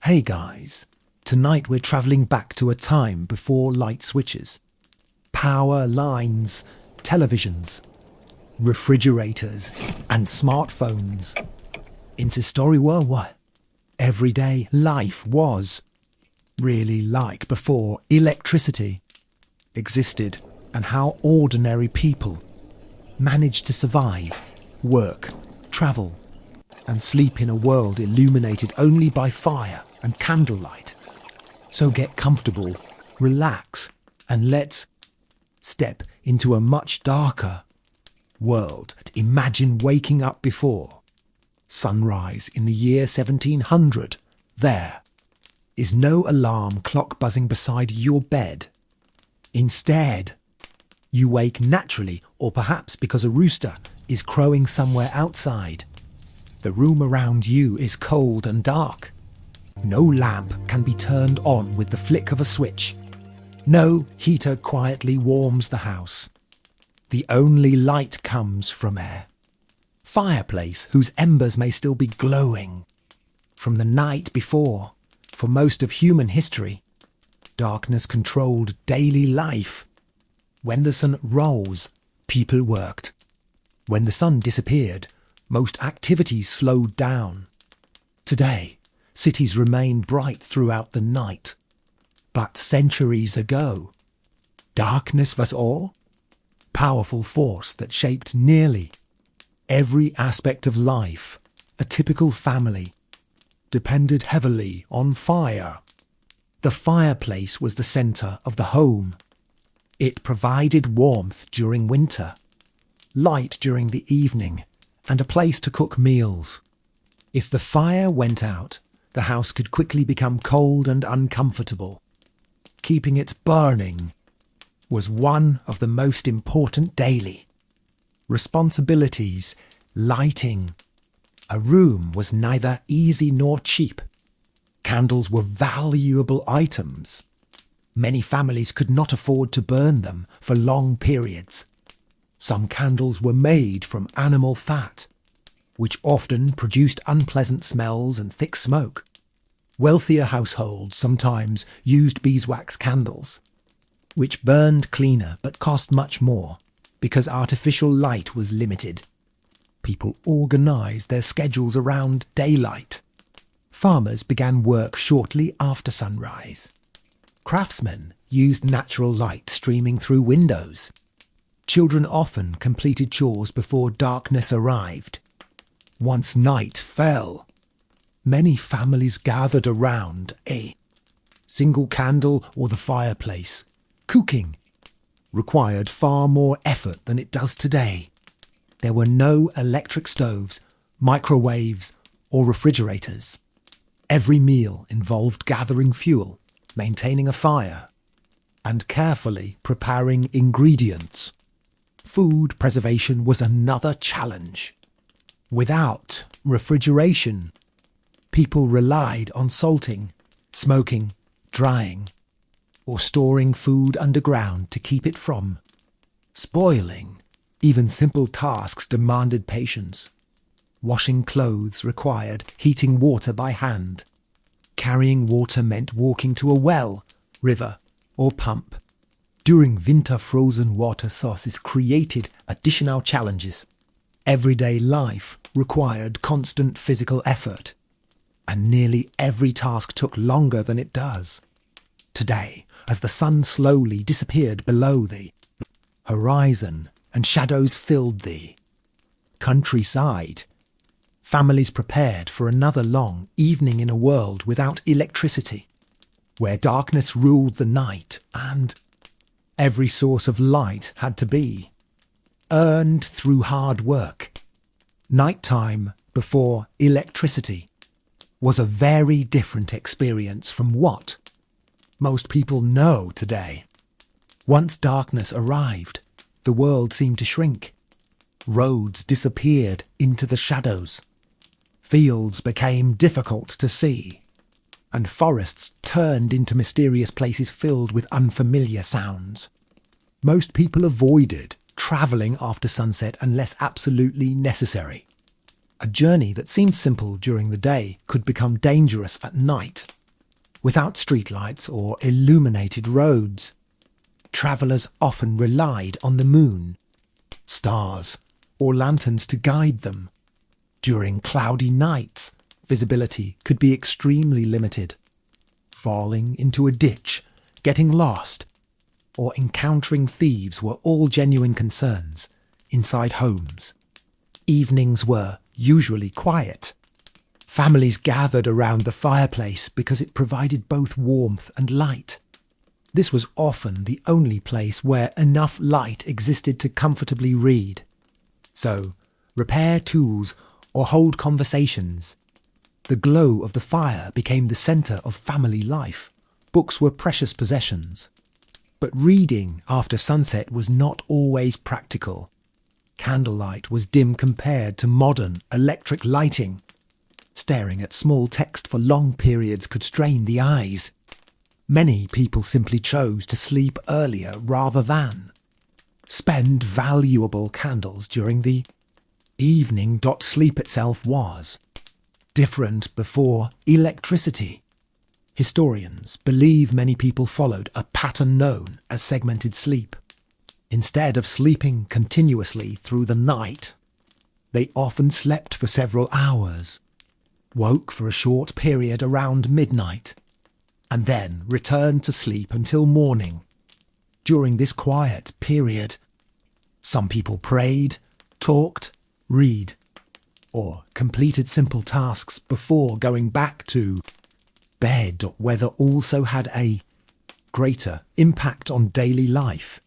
Hey guys, tonight we're travelling back to a time before light switches, power lines, televisions, refrigerators and smartphones. Into story world what everyday life was really like before electricity existed, and how ordinary people managed to survive, work, travel and sleep in a world illuminated only by fire and candlelight. So get comfortable, relax, and let's step into a much darker world. Imagine waking up before sunrise in the year 1700. There is no alarm clock buzzing beside your bed. Instead, you wake naturally, or perhaps because a rooster is crowing somewhere outside. The room around you is cold and dark. No lamp can be turned on with the flick of a switch. No heater quietly warms the house. The only light comes from a fireplace whose embers may still be glowing from the night before. For most of human history, darkness controlled daily life. When the sun rose, people worked. When the sun disappeared, most activities slowed down. Today, cities remain bright throughout the night. But centuries ago, darkness was a powerful force that shaped nearly every aspect of life. A typical family depended heavily on fire. The fireplace was the centre of the home. It provided warmth during winter, light during the evening, and a place to cook meals. If the fire went out, the house could quickly become cold and uncomfortable. Keeping it burning was one of the most important daily responsibilities. Lighting a room was neither easy nor cheap. Candles were valuable items. Many families could not afford to burn them for long periods. Some candles were made from animal fat, which often produced unpleasant smells and thick smoke. Wealthier households sometimes used beeswax candles, which burned cleaner but cost much more because artificial light was limited. People organised their schedules around daylight. Farmers began work shortly after sunrise. Craftsmen used natural light streaming through windows. Children often completed chores before darkness arrived. Once night fell, many families gathered around a single candle or the fireplace. Cooking required far more effort than it does today. There were no electric stoves, microwaves, or refrigerators. Every meal involved gathering fuel, maintaining a fire, and carefully preparing ingredients. Food preservation was another challenge. Without refrigeration, people relied on salting, smoking, drying, or storing food underground to keep it from spoiling. Even simple tasks demanded patience. Washing clothes required heating water by hand. Carrying water meant walking to a well, river, or pump. During winter, frozen water sources created additional challenges. Everyday life required constant physical effort, and nearly every task took longer than it does today. As the sun slowly disappeared below the horizon and shadows filled the countryside, families prepared for another long evening in a world without electricity, where darkness ruled the night and every source of light had to be earned through hard work. Nighttime before electricity was a very different experience from what most people know today. Once darkness arrived, the world seemed to shrink. Roads disappeared into the shadows. Fields became difficult to see, and forests turned into mysterious places filled with unfamiliar sounds. Most people avoided travelling after sunset unless absolutely necessary. A journey that seemed simple during the day could become dangerous at night. Without streetlights or illuminated roads, travellers often relied on the moon, stars, or lanterns to guide them. During cloudy nights, visibility could be extremely limited. Falling into a ditch, getting lost, or encountering thieves were all genuine concerns inside homes. Evenings were usually quiet. Families gathered around the fireplace because it provided both warmth and light. This was often the only place where enough light existed to comfortably read. So, repair tools or hold conversations. The glow of the fire became the centre of family life. Books were precious possessions. But reading after sunset was not always practical. Candlelight was dim compared to modern electric lighting. Staring at small text for long periods could strain the eyes. Many people simply chose to sleep earlier rather than spend valuable candles during the evening. Sleep itself was different before electricity. Historians believe many people followed a pattern known as segmented sleep. Instead of sleeping continuously through the night, they often slept for several hours, woke for a short period around midnight, and then returned to sleep until morning. During this quiet period, some people prayed, talked, read, or completed simple tasks before going back to bed. Weather also had a greater impact on daily life.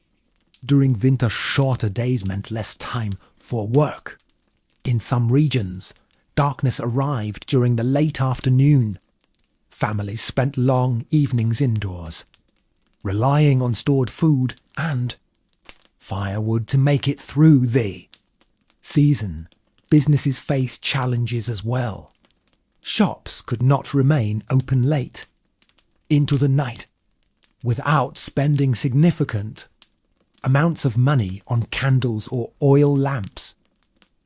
During winter, shorter days meant less time for work. In some regions, darkness arrived during the late afternoon. Families spent long evenings indoors, relying on stored food and firewood to make it through the season. Businesses faced challenges as well. Shops could not remain open late into the night without spending significant amounts of money on candles or oil lamps.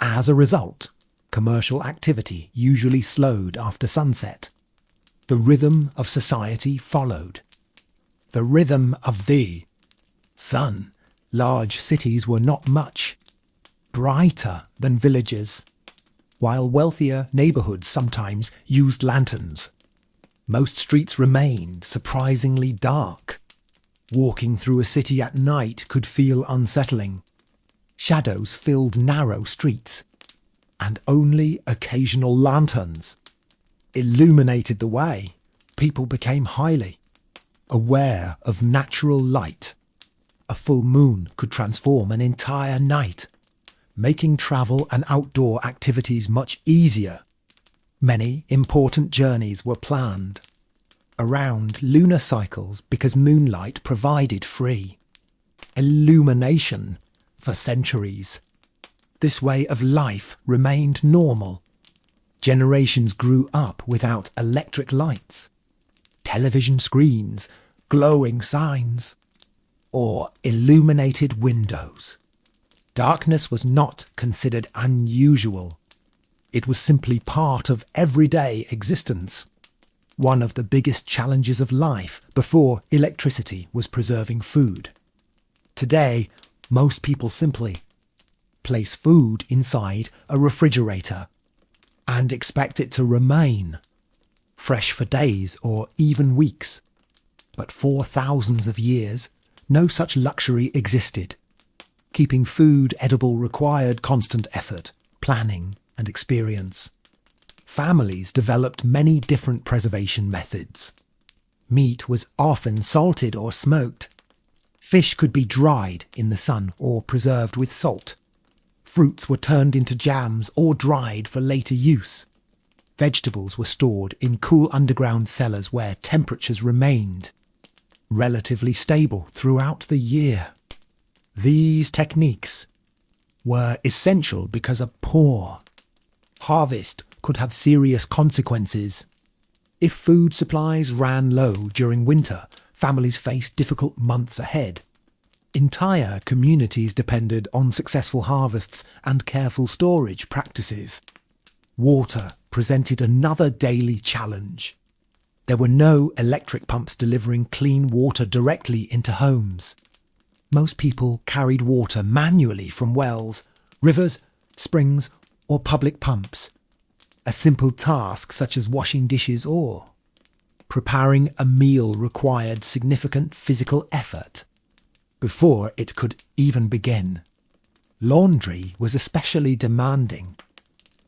As a result, commercial activity usually slowed after sunset. The rhythm of society followed the rhythm of the sun. Large cities were not much brighter than villages, while wealthier neighbourhoods sometimes used lanterns. Most streets remained surprisingly dark. Walking through a city at night could feel unsettling. Shadows filled narrow streets, and only occasional lanterns illuminated the way. People became highly aware of natural light. A full moon could transform an entire night, making travel and outdoor activities much easier. Many important journeys were planned around lunar cycles because moonlight provided free illumination for centuries. This way of life remained normal. Generations grew up without electric lights, television screens, glowing signs, or illuminated windows. Darkness was not considered unusual. It was simply part of everyday existence. One of the biggest challenges of life before electricity was preserving food. Today, most people simply place food inside a refrigerator and expect it to remain fresh for days or even weeks. But for thousands of years, no such luxury existed. Keeping food edible required constant effort, planning, and experience. Families developed many different preservation methods. Meat was often salted or smoked. Fish could be dried in the sun or preserved with salt. Fruits were turned into jams or dried for later use. Vegetables were stored in cool underground cellars where temperatures remained relatively stable throughout the year. These techniques were essential because a poor harvest could have serious consequences. If food supplies ran low during winter, families faced difficult months ahead. Entire communities depended on successful harvests and careful storage practices. Water presented another daily challenge. There were no electric pumps delivering clean water directly into homes. Most people carried water manually from wells, rivers, springs, or public pumps. A simple task such as washing dishes or preparing a meal required significant physical effort before it could even begin. Laundry was especially demanding.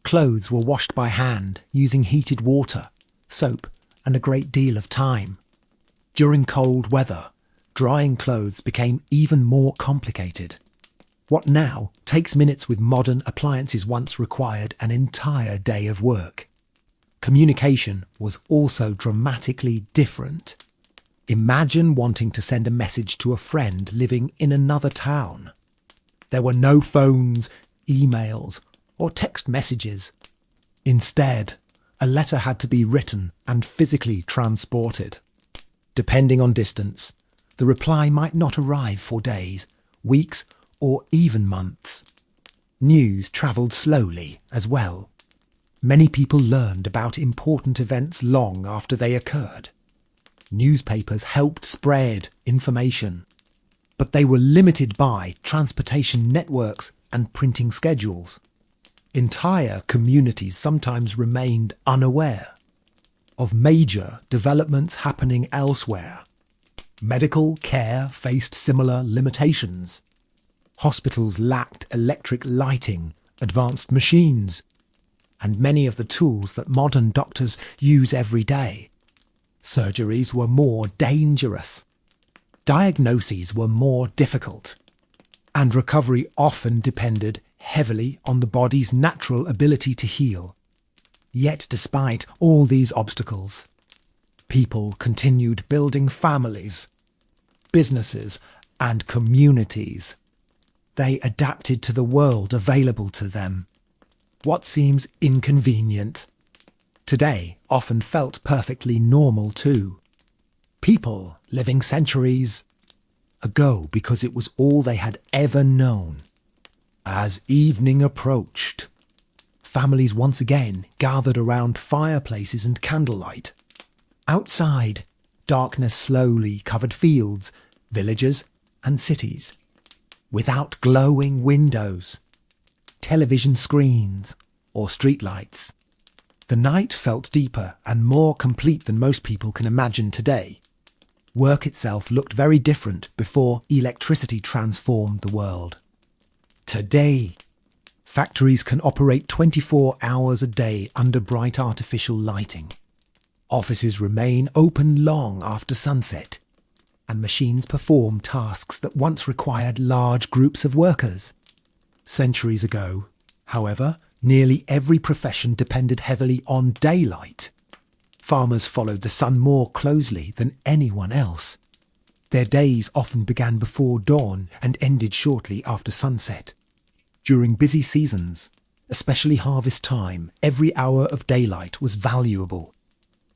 Clothes were washed by hand using heated water, soap, and a great deal of time. During cold weather, drying clothes became even more complicated. What now takes minutes with modern appliances once required an entire day of work. Communication was also dramatically different. Imagine wanting to send a message to a friend living in another town. There were no phones, emails, or text messages. Instead, a letter had to be written and physically transported. Depending on distance, the reply might not arrive for days, weeks, or even months. News travelled slowly as well. Many people learned about important events long after they occurred. Newspapers helped spread information, but they were limited by transportation networks and printing schedules. Entire communities sometimes remained unaware of major developments happening elsewhere. Medical care faced similar limitations. Hospitals lacked electric lighting, advanced machines, and many of the tools that modern doctors use every day. Surgeries were more dangerous. Diagnoses were more difficult, and recovery often depended heavily on the body's natural ability to heal. Yet despite all these obstacles, people continued building families, businesses, and communities. They adapted to the world available to them. What seems inconvenient today often felt perfectly normal too. People living centuries ago because it was all they had ever known. As evening approached, families once again gathered around fireplaces and candlelight. Outside, darkness slowly covered fields, villages, and cities. Without glowing windows, television screens, or streetlights, the night felt deeper and more complete than most people can imagine today. Work itself looked very different before electricity transformed the world. Today, factories can operate 24 hours a day under bright artificial lighting. Offices remain open long after sunset, and machines perform tasks that once required large groups of workers. Centuries ago, however, nearly every profession depended heavily on daylight. Farmers followed the sun more closely than anyone else. Their days often began before dawn and ended shortly after sunset. During busy seasons, especially harvest time, every hour of daylight was valuable.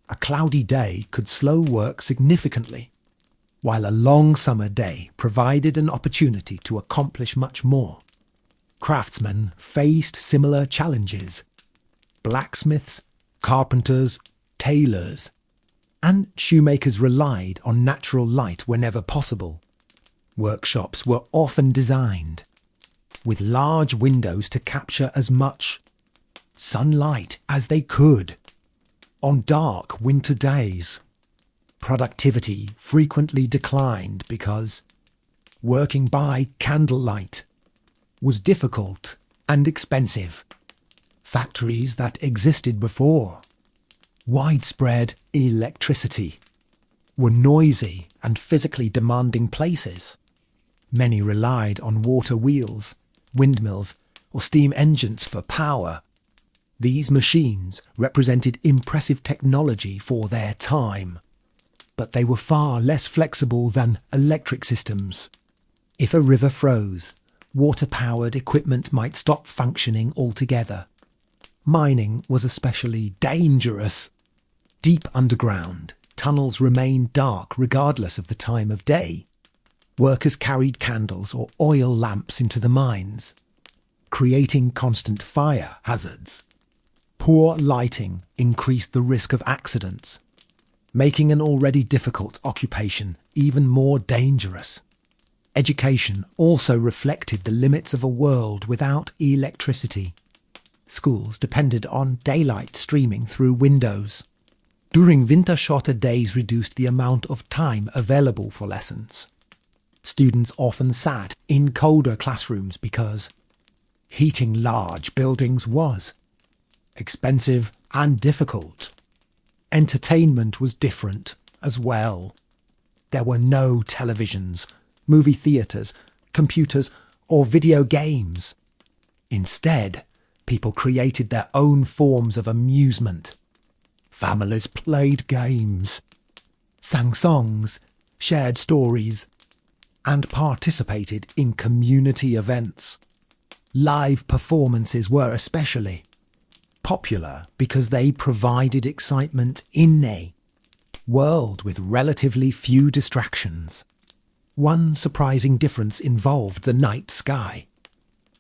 A cloudy day could slow work significantly, while a long summer day provided an opportunity to accomplish much more. Craftsmen faced similar challenges. Blacksmiths, carpenters, tailors, and shoemakers relied on natural light whenever possible. Workshops were often designed with large windows to capture as much sunlight as they could. On dark winter days, productivity frequently declined because working by candlelight was difficult and expensive. Factories that existed before widespread electricity were noisy and physically demanding places. Many relied on water wheels, windmills, or steam engines for power. These machines represented impressive technology for their time, but they were far less flexible than electric systems. If a river froze, water-powered equipment might stop functioning altogether. Mining was especially dangerous. Deep underground, tunnels remained dark regardless of the time of day. Workers carried candles or oil lamps into the mines, creating constant fire hazards. Poor lighting increased the risk of accidents. making an already difficult occupation even more dangerous. Education also reflected the limits of a world without electricity. Schools depended on daylight streaming through windows. During winter, shorter days reduced the amount of time available for lessons. Students often sat in colder classrooms because heating large buildings was expensive and difficult. Entertainment was different as well. There were no televisions, movie theatres, computers, or video games. Instead, people created their own forms of amusement. Families played games, sang songs, shared stories, and participated in community events. Live performances were especially popular because they provided excitement in a world with relatively few distractions. One surprising difference involved the night sky.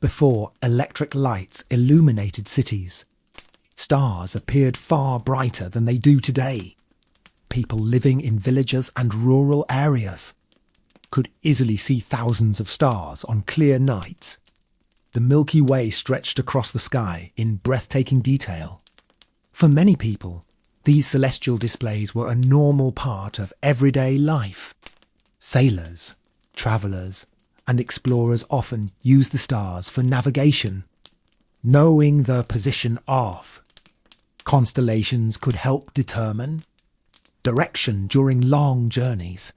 Before electric lights illuminated cities, stars appeared far brighter than they do today. People living in villages and rural areas could easily see thousands of stars on clear nights. The Milky Way stretched across the sky in breathtaking detail. For many people, these celestial displays were a normal part of everyday life. Sailors, travellers, and explorers often used the stars for navigation. Knowing the position of constellations could help determine direction during long journeys.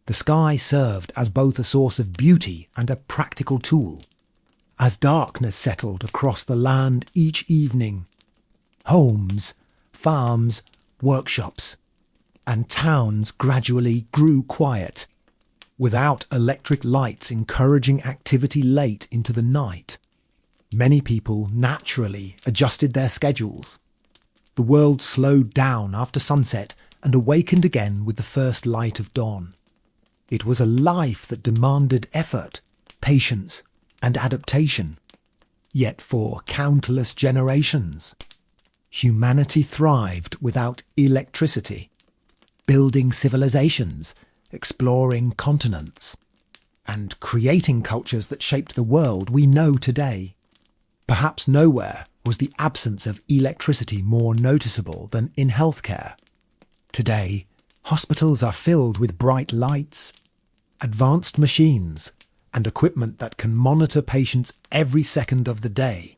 The sky served as both a source of beauty and a practical tool. As darkness settled across the land each evening, homes, farms, workshops, and towns gradually grew quiet. Without electric lights encouraging activity late into the night, many people naturally adjusted their schedules. The world slowed down after sunset and awakened again with the first light of dawn. It was a life that demanded effort, patience, and adaptation. Yet for countless generations, humanity thrived without electricity, building civilizations, exploring continents, and creating cultures that shaped the world we know today. Perhaps nowhere was the absence of electricity more noticeable than in healthcare. Today, hospitals are filled with bright lights, advanced machines, and equipment that can monitor patients every second of the day.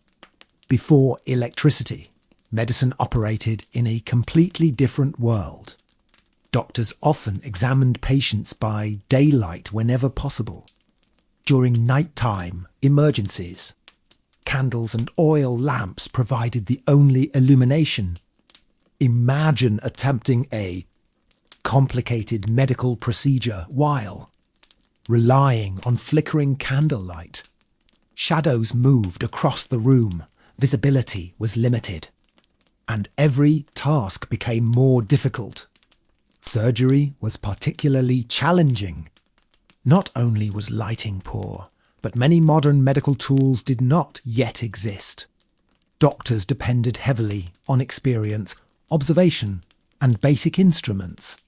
Before electricity, medicine operated in a completely different world. Doctors often examined patients by daylight whenever possible. During nighttime emergencies, candles and oil lamps provided the only illumination. Imagine attempting a complicated medical procedure while relying on flickering candlelight. Shadows moved across the room, visibility was limited, and every task became more difficult. Surgery was particularly challenging. Not only was lighting poor, but many modern medical tools did not yet exist. Doctors depended heavily on experience, observation, and basic instruments.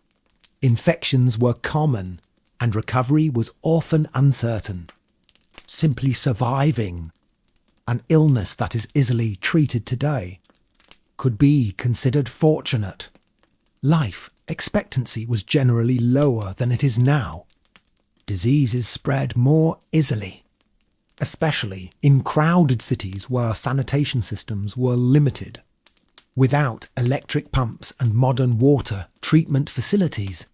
Infections were common, and recovery was often uncertain. Simply surviving an illness that is easily treated today could be considered fortunate. Life expectancy was generally lower than it is now. Diseases spread more easily, especially in crowded cities where sanitation systems were limited. Without electric pumps and modern water treatment facilities,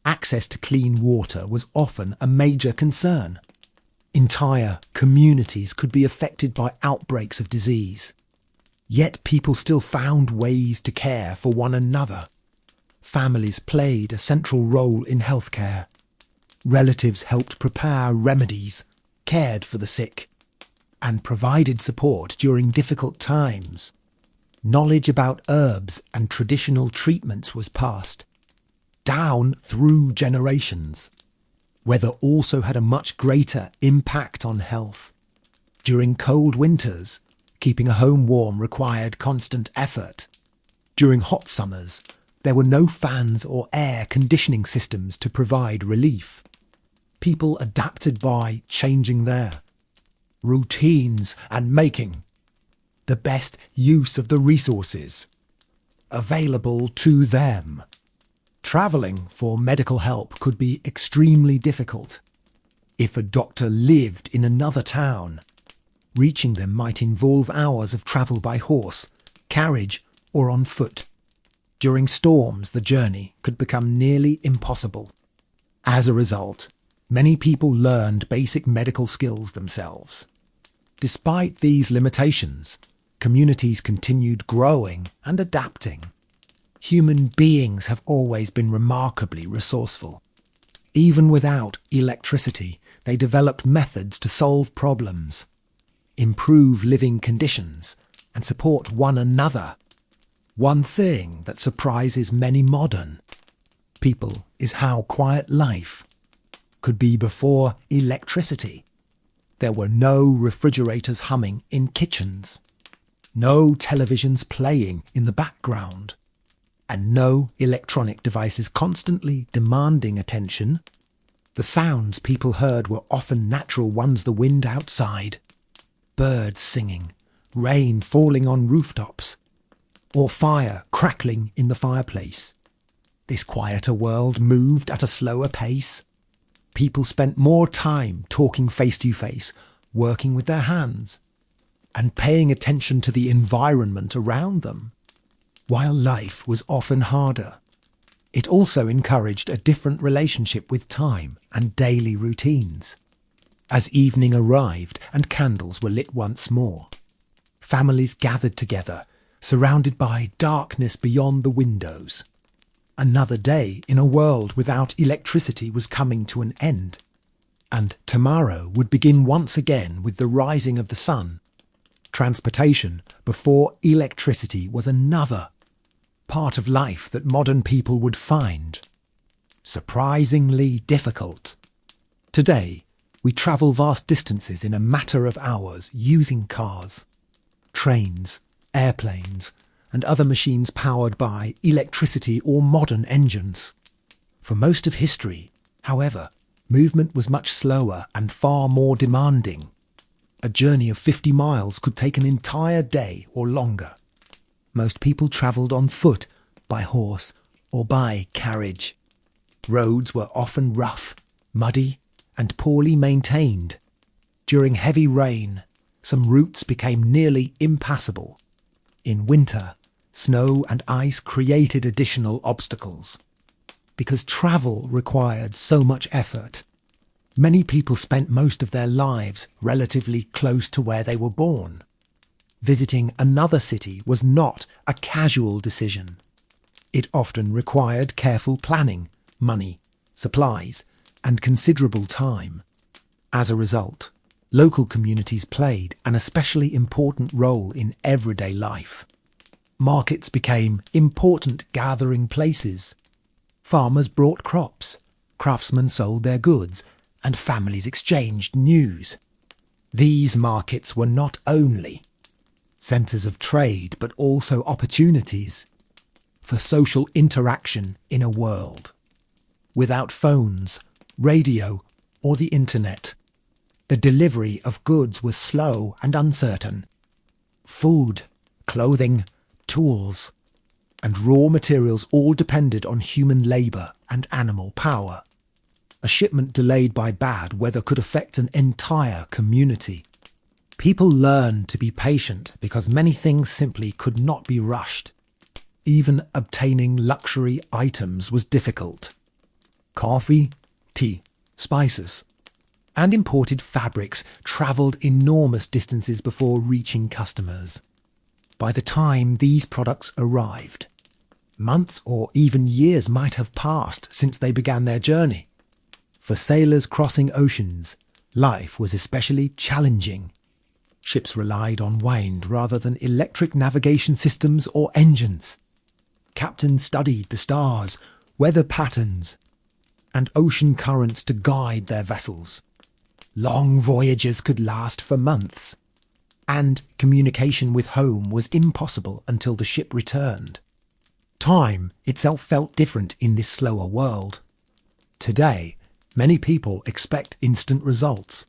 access to clean water was often a major concern. Entire communities could be affected by outbreaks of disease. Yet people still found ways to care for one another. Families played a central role in healthcare. Relatives helped prepare remedies, cared for the sick, and provided support during difficult times. Knowledge about herbs and traditional treatments was passed down through generations. Weather also had a much greater impact on health. During cold winters, keeping a home warm required constant effort. During hot summers, There were no fans or air conditioning systems to provide relief. People adapted by changing their routines and making the best use of the resources available to them. Travelling for medical help could be extremely difficult. If a doctor lived in another town, reaching them might involve hours of travel by horse, carriage, or on foot. During storms, the journey could become nearly impossible. As a result, many people learned basic medical skills themselves. Despite these limitations, communities continued growing and adapting. Human beings have always been remarkably resourceful. Even without electricity, they developed methods to solve problems, improve living conditions, and support one another. One thing that surprises many modern people is how quiet life could be before electricity. There were no refrigerators humming in kitchens, no televisions playing in the background, and no electronic devices constantly demanding attention. The sounds people heard were often natural ones: the wind outside, birds singing, rain falling on rooftops, or fire crackling in the fireplace. This quieter world moved at a slower pace. People spent more time talking face to face, working with their hands, and paying attention to the environment around them. While life was often harder, it also encouraged a different relationship with time and daily routines. As evening arrived and candles were lit once more, families gathered together, surrounded by darkness beyond the windows. Another day in a world without electricity was coming to an end, and tomorrow would begin once again with the rising of the sun. Transportation before electricity was another part of life that modern people would find surprisingly difficult. Today, we travel vast distances in a matter of hours using cars, trains, airplanes, and other machines powered by electricity or modern engines. For most of history, however, movement was much slower and far more demanding. A journey of 50 miles could take an entire day or longer. Most people travelled on foot, by horse, or by carriage. Roads were often rough, muddy, and poorly maintained. During heavy rain, some routes became nearly impassable. In winter, snow and ice created additional obstacles. Because travel required so much effort, many people spent most of their lives relatively close to where they were born. Visiting another city was not a casual decision. It often required careful planning, money, supplies, and considerable time. As a result, local communities played an especially important role in everyday life. Markets became important gathering places. Farmers brought crops, craftsmen sold their goods, and families exchanged news. These markets were not only centres of trade, but also opportunities for social interaction in a world without phones, radio, or the internet. The delivery of goods was slow and uncertain. Food, clothing, tools, and raw materials all depended on human labour and animal power. A shipment delayed by bad weather could affect an entire community. People learned to be patient because many things simply could not be rushed. Even obtaining luxury items was difficult. Coffee, tea, spices, and imported fabrics travelled enormous distances before reaching customers. By the time these products arrived, months or even years might have passed since they began their journey. For sailors crossing oceans, life was especially challenging. Ships relied on wind rather than electric navigation systems or engines. Captains studied the stars, weather patterns, and ocean currents to guide their vessels. Long voyages could last for months, and communication with home was impossible until the ship returned. Time itself felt different in this slower world. Today, many people expect instant results.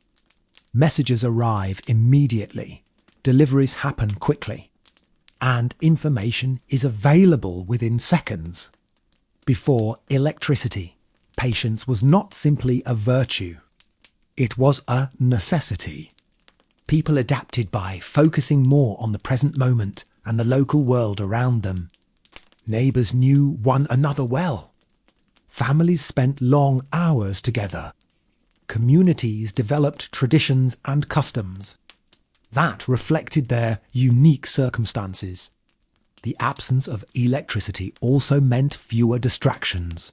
Messages arrive immediately, deliveries happen quickly, and information is available within seconds. Before electricity, patience was not simply a virtue. It was a necessity. People adapted by focusing more on the present moment and the local world around them. Neighbours knew one another well. Families spent long hours together. Communities developed traditions and customs that reflected their unique circumstances. The absence of electricity also meant fewer distractions.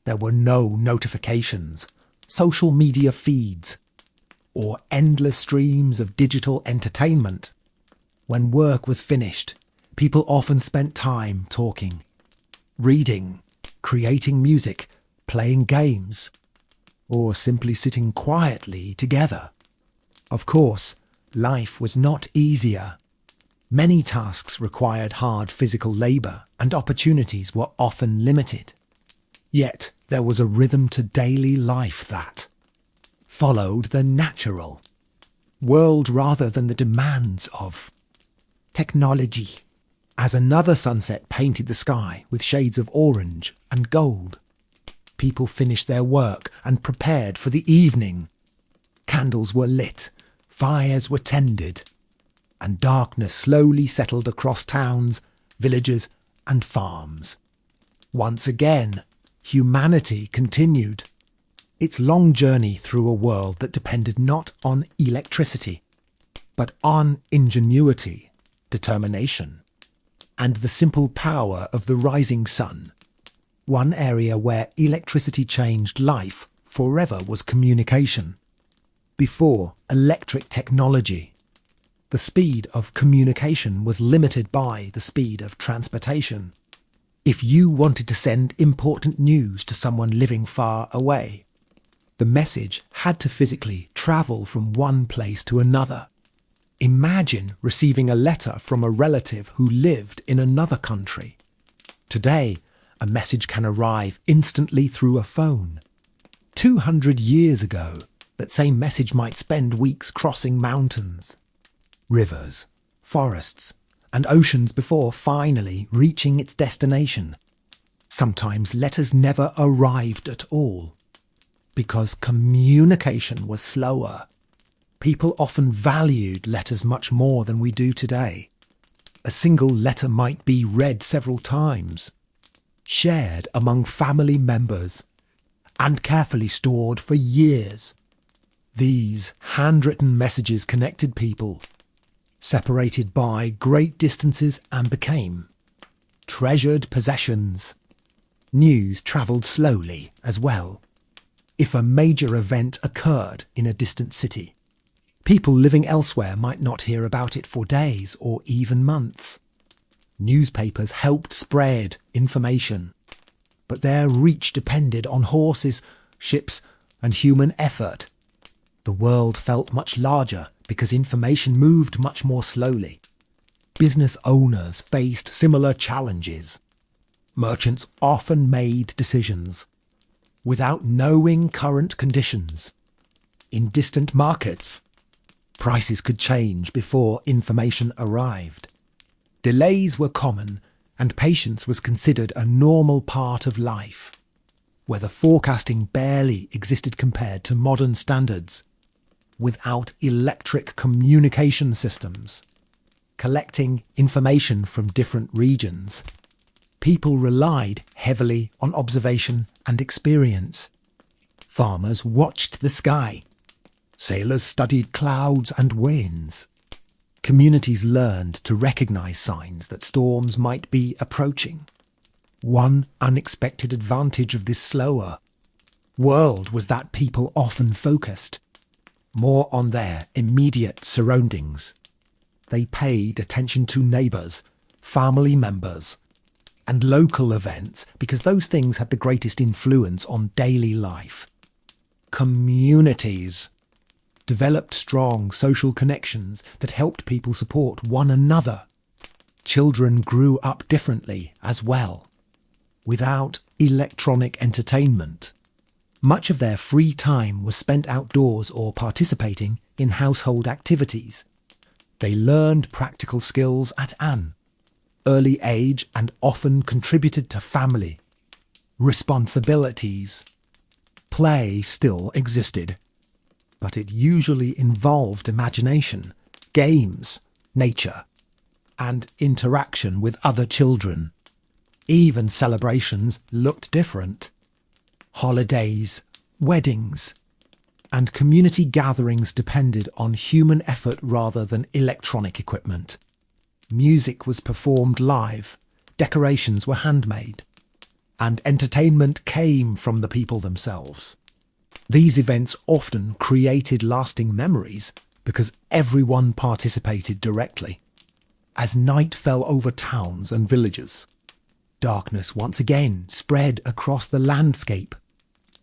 There were no notifications, social media feeds, or endless streams of digital entertainment. When work was finished, people often spent time talking, reading, creating music, playing games, or simply sitting quietly together. Of course, life was not easier. Many tasks required hard physical labour and opportunities were often limited. Yet there was a rhythm to daily life that followed the natural world rather than the demands of technology. As another sunset painted the sky with shades of orange and gold, people finished their work and prepared for the evening. Candles were lit, fires were tended, and darkness slowly settled across towns, villages, and farms. Once again, humanity continued its long journey through a world that depended not on electricity, but on ingenuity, determination, and the simple power of the rising sun. One area where electricity changed life forever was communication. Before electric technology, the speed of communication was limited by the speed of transportation. If you wanted to send important news to someone living far away, the message had to physically travel from one place to another. Imagine receiving a letter from a relative who lived in another country. Today, a message can arrive instantly through a phone. 200 years ago, that same message might spend weeks crossing mountains, rivers, forests, and oceans before finally reaching its destination. Sometimes letters never arrived at all, because communication was slower. People often valued letters much more than we do today. A single letter might be read several times, shared among family members, and carefully stored for years. These handwritten messages connected people, separated by great distances, and became treasured possessions. News travelled slowly as well. If a major event occurred in a distant city, people living elsewhere might not hear about it for days or even months. Newspapers helped spread information, but their reach depended on horses, ships, and human effort. The world felt much larger because information moved much more slowly. Business owners faced similar challenges. Merchants often made decisions without knowing current conditions. In distant markets, prices could change before information arrived. Delays were common, and patience was considered a normal part of life. Weather forecasting barely existed compared to modern standards. Without electric communication systems, collecting information from different regions, people relied heavily on observation and experience. Farmers watched the sky. Sailors studied clouds and winds. Communities learned to recognize signs that storms might be approaching. One unexpected advantage of this slower world was that people often focused more on their immediate surroundings. They paid attention to neighbours, family members, and local events because those things had the greatest influence on daily life. Communities developed strong social connections that helped people support one another. children grew up differently as well. Without electronic entertainment, much of their free time was spent outdoors or participating in household activities. They learned practical skills at an early age and often contributed to family responsibilities. Play still existed, but it usually involved imagination, games, nature, and interaction with other children. Even celebrations looked different. Holidays, weddings, and community gatherings depended on human effort rather than electronic equipment. Music was performed live, decorations were handmade, and entertainment came from the people themselves. These events often created lasting memories because everyone participated directly. As night fell over towns and villages, darkness once again spread across the landscape.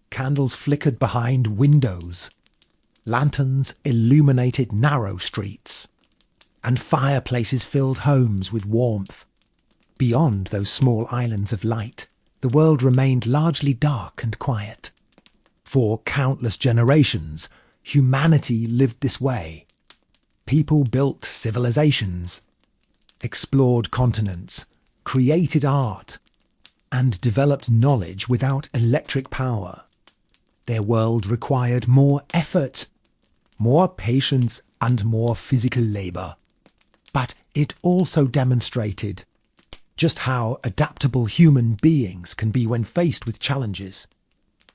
Candles flickered behind windows. Lanterns illuminated narrow streets. And fireplaces filled homes with warmth. Beyond those small islands of light, the world remained largely dark and quiet. For countless generations, humanity lived this way. People built civilizations, explored continents, created art, and developed knowledge without electric power. Their world required more effort, more patience, and more physical labour. But it also demonstrated just how adaptable human beings can be when faced with challenges.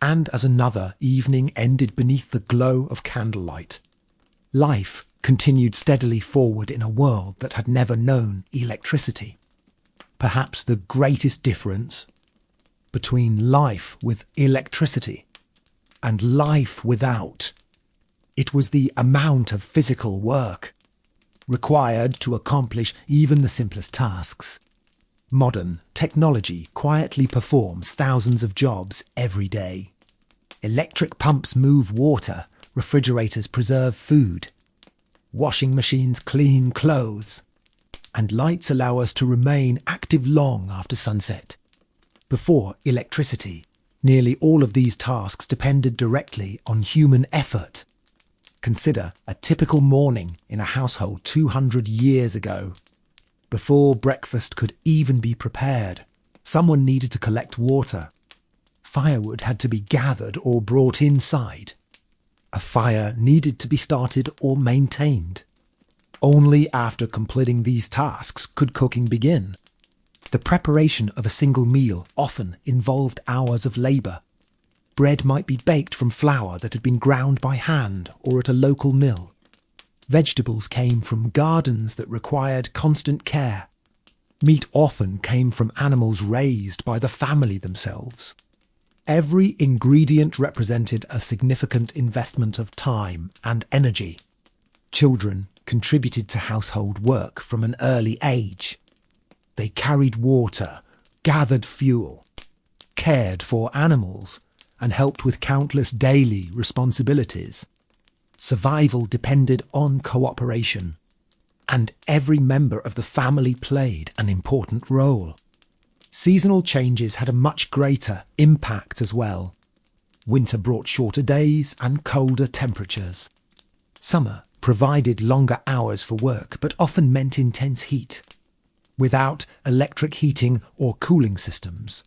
And as another evening ended beneath the glow of candlelight, life continued steadily forward in a world that had never known electricity. Perhaps the greatest difference between life with electricity and life without, it was the amount of physical work required to accomplish even the simplest tasks. Modern technology quietly performs thousands of jobs every day. Electric pumps move water, refrigerators preserve food, washing machines clean clothes, and lights allow us to remain active long after sunset. Before electricity, nearly all of these tasks depended directly on human effort. Consider a typical morning in a household 200 years ago. Before breakfast could even be prepared, someone needed to collect water. Firewood had to be gathered or brought inside. A fire needed to be started or maintained. Only after completing these tasks could cooking begin. The preparation of a single meal often involved hours of labour. Bread might be baked from flour that had been ground by hand or at a local mill. Vegetables came from gardens that required constant care. Meat often came from animals raised by the family themselves. Every ingredient represented a significant investment of time and energy. Children contributed to household work from an early age. They carried water, gathered fuel, cared for animals, and helped with countless daily responsibilities. Survival depended on cooperation, and every member of the family played an important role. Seasonal changes had a much greater impact as well. Winter brought shorter days and colder temperatures. Summer provided longer hours for work, but often meant intense heat. Without electric heating or cooling systems,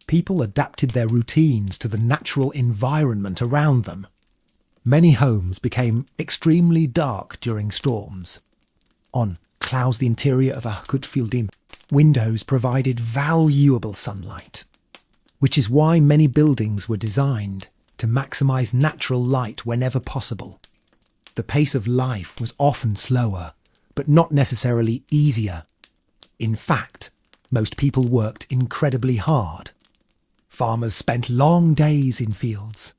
people adapted their routines to the natural environment around them. Many homes became extremely dark during storms. On clouds the interior of a Hutfieldin, windows provided valuable sunlight, which is why many buildings were designed to maximize natural light whenever possible. The pace of life was often slower, but not necessarily easier. In fact, most people worked incredibly hard. Farmers spent long days in fields.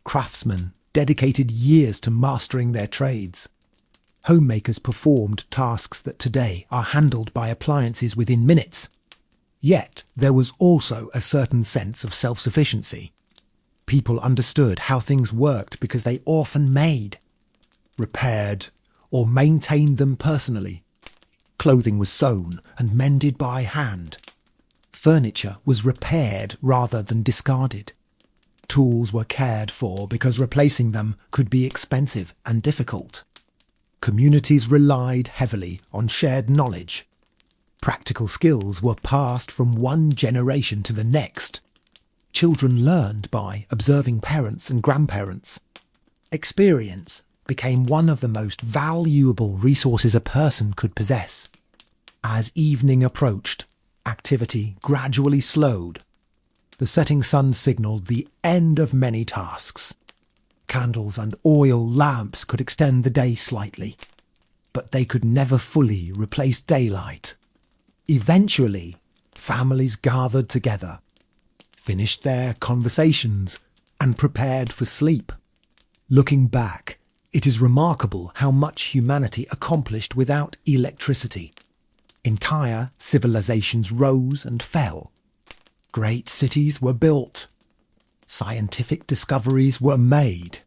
Craftsmen dedicated years to mastering their trades. Homemakers performed tasks that today are handled by appliances within minutes. Yet there was also a certain sense of self-sufficiency. People understood how things worked because they often made, repaired, or maintained them personally. Clothing was sewn and mended by hand. Furniture was repaired rather than discarded. Tools were cared for because replacing them could be expensive and difficult. Communities relied heavily on shared knowledge. Practical skills were passed from one generation to the next. Children learned by observing parents and grandparents. Experience became one of the most valuable resources a person could possess. As evening approached, activity gradually slowed. The setting sun signalled the end of many tasks. Candles and oil lamps could extend the day slightly, but they could never fully replace daylight. Eventually, families gathered together, finished their conversations, and prepared for sleep. Looking back, it is remarkable how much humanity accomplished without electricity. Entire civilizations rose and fell. Great cities were built. Scientific discoveries were made.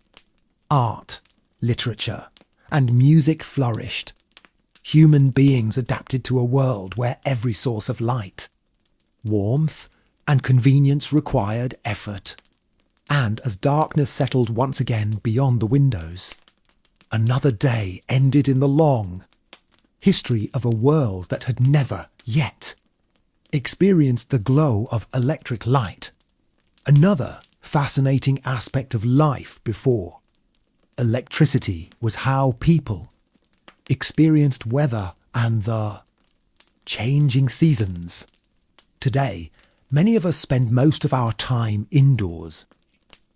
Art, literature, and music flourished. Human beings adapted to a world where every source of light, warmth, and convenience required effort. And as darkness settled once again beyond the windows, another day ended in the long history of a world that had never yet experienced the glow of electric light. Another fascinating aspect of life before electricity was how people experienced weather and the changing seasons. Today, many of us spend most of our time indoors,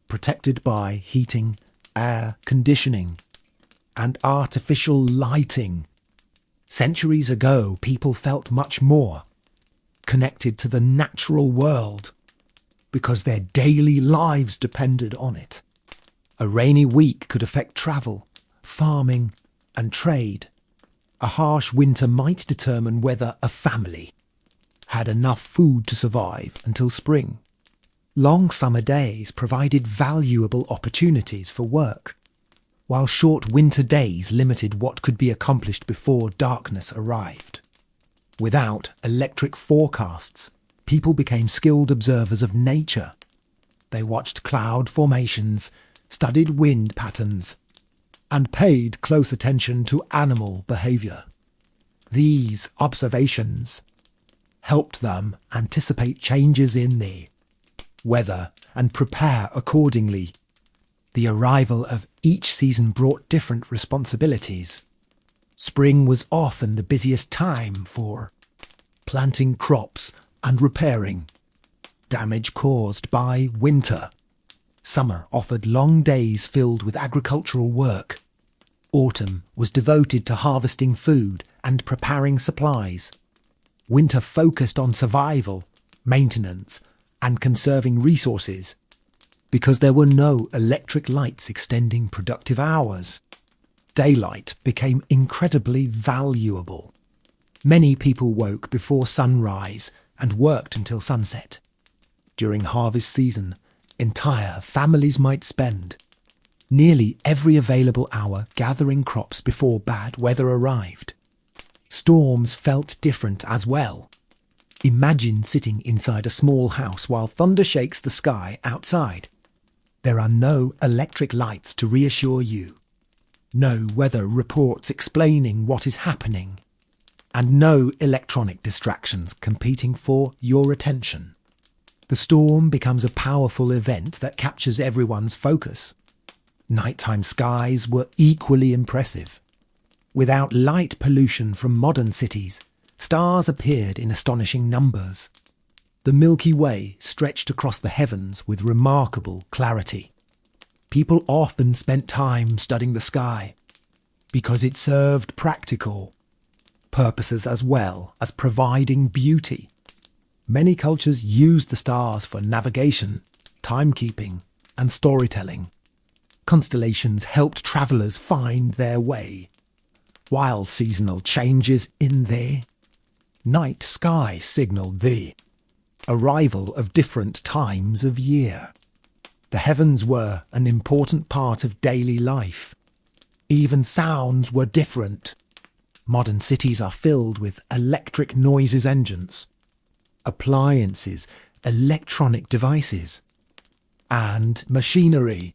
protected by heating, air conditioning, and artificial lighting. Centuries ago, people felt much more connected to the natural world because their daily lives depended on it. A rainy week could affect travel, farming, and trade. A harsh winter might determine whether a family had enough food to survive until spring. Long summer days provided valuable opportunities for work, while short winter days limited what could be accomplished before darkness arrived. Without electric forecasts, people became skilled observers of nature. They watched cloud formations, studied wind patterns, and paid close attention to animal behaviour. These observations helped them anticipate changes in the weather and prepare accordingly. The arrival of each season brought different responsibilities. Spring was often the busiest time for planting crops and repairing damage caused by winter. Summer offered long days filled with agricultural work. Autumn was devoted to harvesting food and preparing supplies. Winter focused on survival, maintenance, and conserving resources, because there were no electric lights extending productive hours. Daylight became incredibly valuable. Many people woke before sunrise and worked until sunset. During harvest season, entire families might spend nearly every available hour gathering crops before bad weather arrived. Storms felt different as well. Imagine sitting inside a small house while thunder shakes the sky outside. There are no electric lights to reassure you, no weather reports explaining what is happening, and no electronic distractions competing for your attention. The storm becomes a powerful event that captures everyone's focus. Nighttime skies were equally impressive. Without light pollution from modern cities, stars appeared in astonishing numbers. The Milky Way stretched across the heavens with remarkable clarity. People often spent time studying the sky because it served practical purposes as well as providing beauty. Many cultures used the stars for navigation, timekeeping, and storytelling. Constellations helped travellers find their way, while seasonal changes in the night sky signalled the arrival of different times of year. The heavens were an important part of daily life. Even sounds were different. Modern cities are filled with electric noises engines, appliances, electronic devices, and machinery.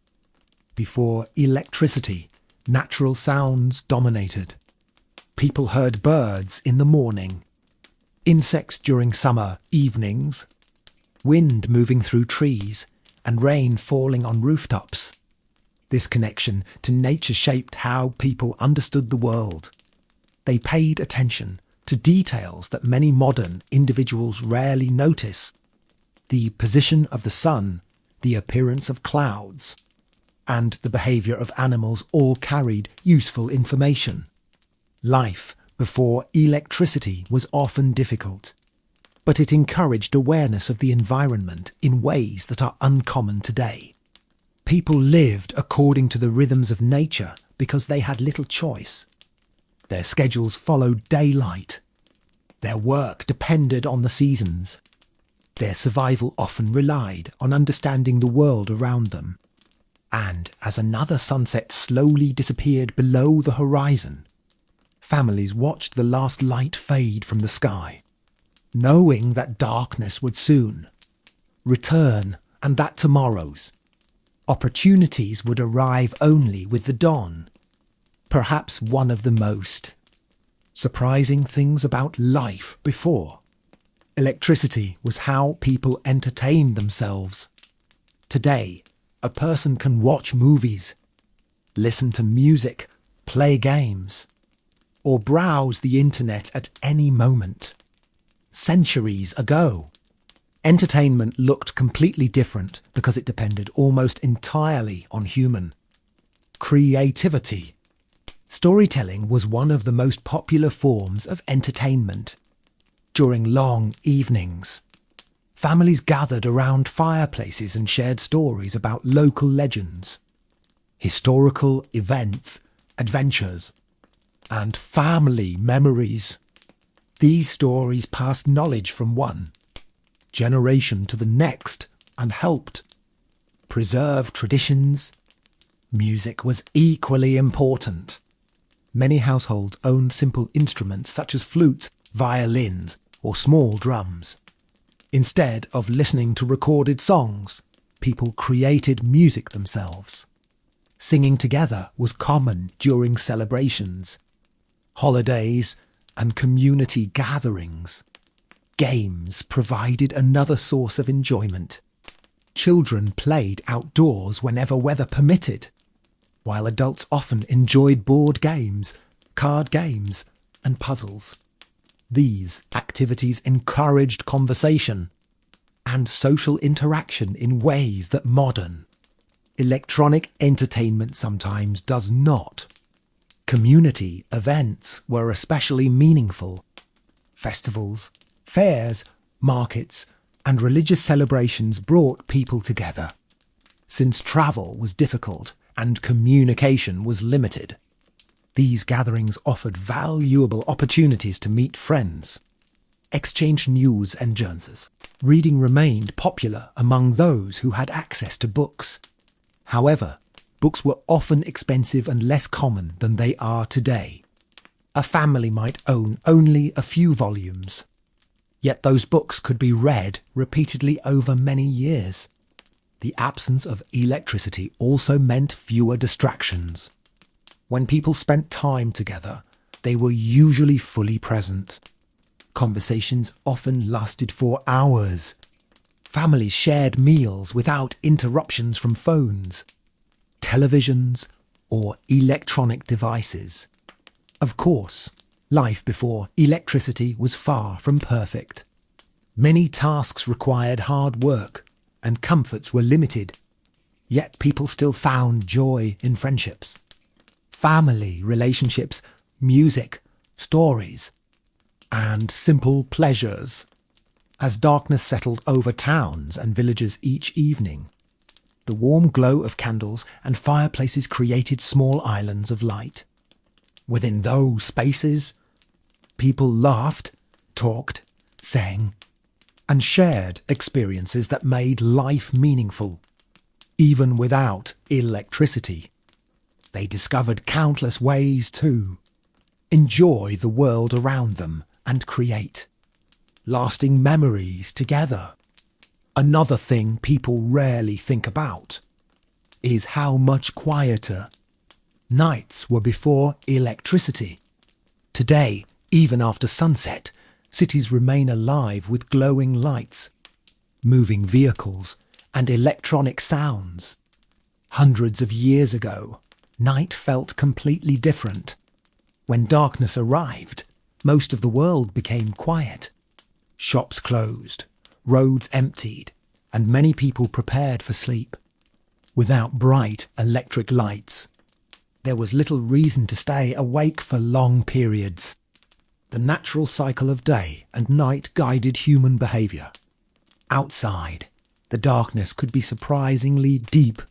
Before electricity, natural sounds dominated. People heard birds in the morning, insects during summer evenings, wind moving through trees, and rain falling on rooftops. This connection to nature shaped how people understood the world. They paid attention to details that many modern individuals rarely notice. The position of the sun, the appearance of clouds, and the behaviour of animals all carried useful information. Life before electricity was often difficult, but it encouraged awareness of the environment in ways that are uncommon today. People lived according to the rhythms of nature because they had little choice. Their schedules followed daylight. Their work depended on the seasons. Their survival often relied on understanding the world around them. And as another sunset slowly disappeared below the horizon, families watched the last light fade from the sky, knowing that darkness would soon return and that tomorrow's opportunities would arrive only with the dawn. Perhaps one of the most surprising things about life before electricity was how people entertained themselves. Today, a person can watch movies, listen to music, play games, or browse the internet at any moment. Centuries ago, entertainment looked completely different because it depended almost entirely on human creativity. Storytelling was one of the most popular forms of entertainment. During long evenings, families gathered around fireplaces and shared stories about local legends, historical events, adventures, and family memories. These stories passed knowledge from one generation to the next and helped preserve traditions. Music was equally important. Many households owned simple instruments such as flutes, violins, or small drums. Instead of listening to recorded songs, people created music themselves. Singing together was common during celebrations, holidays, and community gatherings. Games provided another source of enjoyment. Children played outdoors whenever weather permitted, while adults often enjoyed board games, card games, and puzzles. These activities encouraged conversation and social interaction in ways that modern electronic entertainment sometimes does not. Community events were especially meaningful. Festivals, fairs, markets, and religious celebrations brought people together. Since travel was difficult and communication was limited, these gatherings offered valuable opportunities to meet friends, exchange news and journals. Reading remained popular among those who had access to books. However, books were often expensive and less common than they are today. A family might own only a few volumes, yet those books could be read repeatedly over many years. The absence of electricity also meant fewer distractions. When people spent time together, they were usually fully present. Conversations often lasted for hours. Families shared meals without interruptions from phones, televisions, or electronic devices. Of course, life before electricity was far from perfect. Many tasks required hard work, and comforts were limited. Yet people still found joy in friendships, family relationships, music, stories, and simple pleasures. As darkness settled over towns and villages each evening, the warm glow of candles and fireplaces created small islands of light. Within those spaces, people laughed, talked, sang, and shared experiences that made life meaningful. Even without electricity, they discovered countless ways to enjoy the world around them, and create lasting memories together. Another thing people rarely think about is how much quieter nights were before electricity. Today, even after sunset, cities remain alive with glowing lights, moving vehicles, and electronic sounds. Hundreds of years ago, night felt completely different. When darkness arrived, most of the world became quiet. Shops closed, roads emptied, and many people prepared for sleep. Without bright electric lights, there was little reason to stay awake for long periods. The natural cycle of day and night guided human behaviour. Outside, the darkness could be surprisingly deep.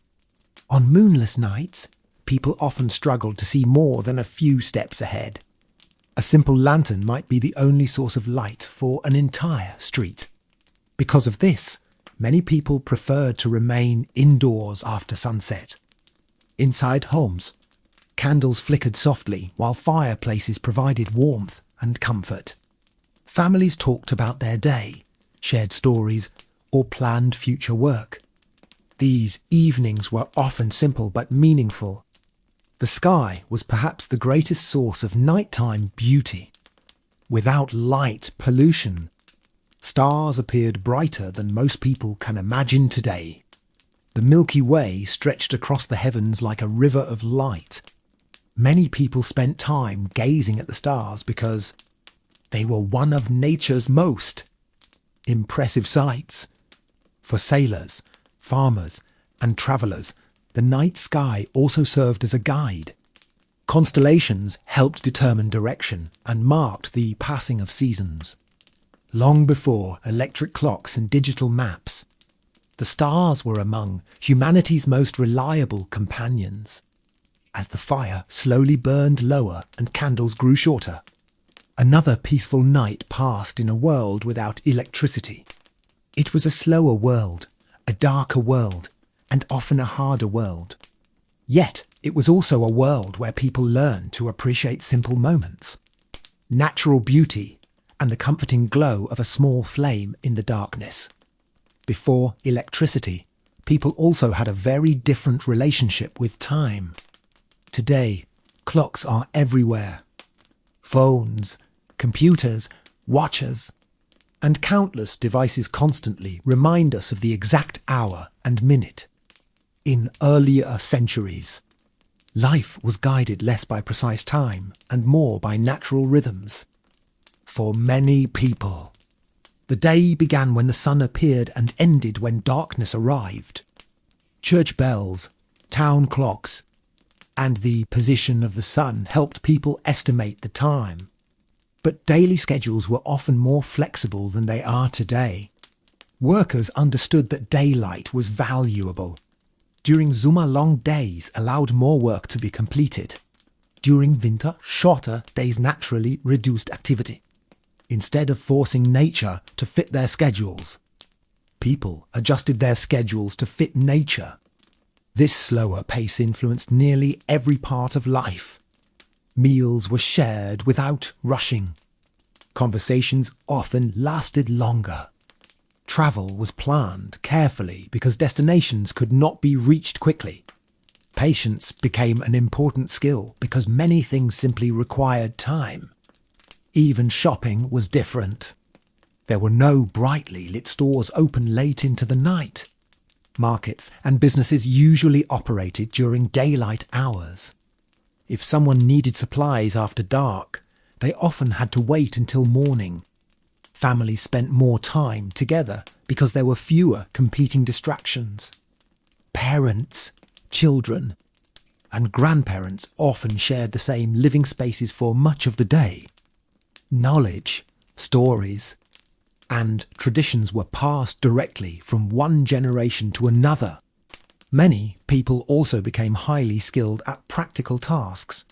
On moonless nights, people often struggled to see more than a few steps ahead. A simple lantern might be the only source of light for an entire street. Because of this, many people preferred to remain indoors after sunset. Inside homes, candles flickered softly while fireplaces provided warmth and comfort. Families talked about their day, shared stories, or planned future work. These evenings were often simple but meaningful. The sky was perhaps the greatest source of nighttime beauty. Without light pollution, stars appeared brighter than most people can imagine today. The Milky Way stretched across the heavens like a river of light. Many people spent time gazing at the stars because they were one of nature's most impressive sights. For sailors, farmers, and travellers, the night sky also served as a guide. Constellations helped determine direction and marked the passing of seasons. Long before electric clocks and digital maps, the stars were among humanity's most reliable companions. As the fire slowly burned lower and candles grew shorter, another peaceful night passed in a world without electricity. It was a slower world, a darker world, and often a harder world. Yet, it was also a world where people learned to appreciate simple moments, natural beauty, and the comforting glow of a small flame in the darkness. Before electricity, people also had a very different relationship with time. Today, clocks are everywhere. Phones, computers, watches, and countless devices constantly remind us of the exact hour and minute. In earlier centuries, life was guided less by precise time and more by natural rhythms. For many people, the day began when the sun appeared and ended when darkness arrived. Church bells, town clocks, and the position of the sun helped people estimate the time. But daily schedules were often more flexible than they are today. Workers understood that daylight was valuable. During summer, long days allowed more work to be completed. During winter, shorter days naturally reduced activity. Instead of forcing nature to fit their schedules, people adjusted their schedules to fit nature. This slower pace influenced nearly every part of life. Meals were shared without rushing. Conversations often lasted longer. Travel was planned carefully because destinations could not be reached quickly. Patience became an important skill because many things simply required time. Even shopping was different. There were no brightly lit stores open late into the night. Markets and businesses usually operated during daylight hours. If someone needed supplies after dark, they often had to wait until morning. Families spent more time together because there were fewer competing distractions. Parents, children, and grandparents often shared the same living spaces for much of the day. Knowledge, stories, and traditions were passed directly from one generation to another. Many people also became highly skilled at practical tasks.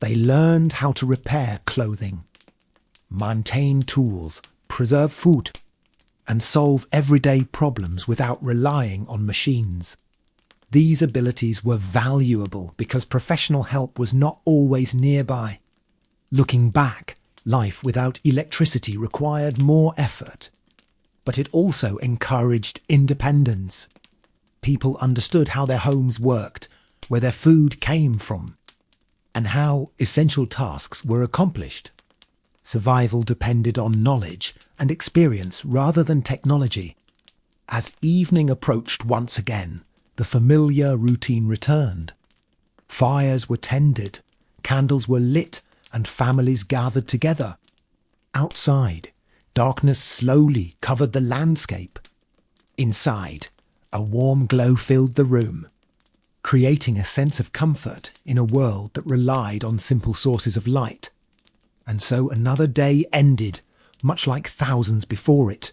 They learned how to repair clothing, maintain tools, preserve food, and solve everyday problems without relying on machines. These abilities were valuable because professional help was not always nearby. Looking back, life without electricity required more effort, but it also encouraged independence. People understood how their homes worked, where their food came from, and how essential tasks were accomplished. Survival depended on knowledge and experience rather than technology. As evening approached once again, the familiar routine returned. Fires were tended, candles were lit, and families gathered together. Outside, darkness slowly covered the landscape. Inside, a warm glow filled the room, creating a sense of comfort in a world that relied on simple sources of light. And so another day ended, much like thousands before it,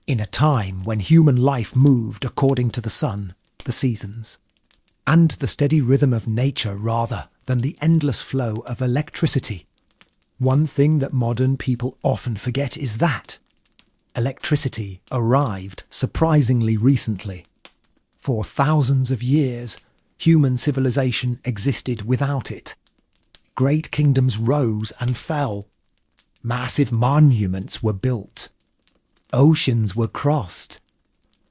in a time when human life moved according to the sun, the seasons, and the steady rhythm of nature rather than the endless flow of electricity. One thing that modern people often forget is that electricity arrived surprisingly recently. For thousands of years, human civilization existed without it. Great kingdoms rose and fell. Massive monuments were built. Oceans were crossed.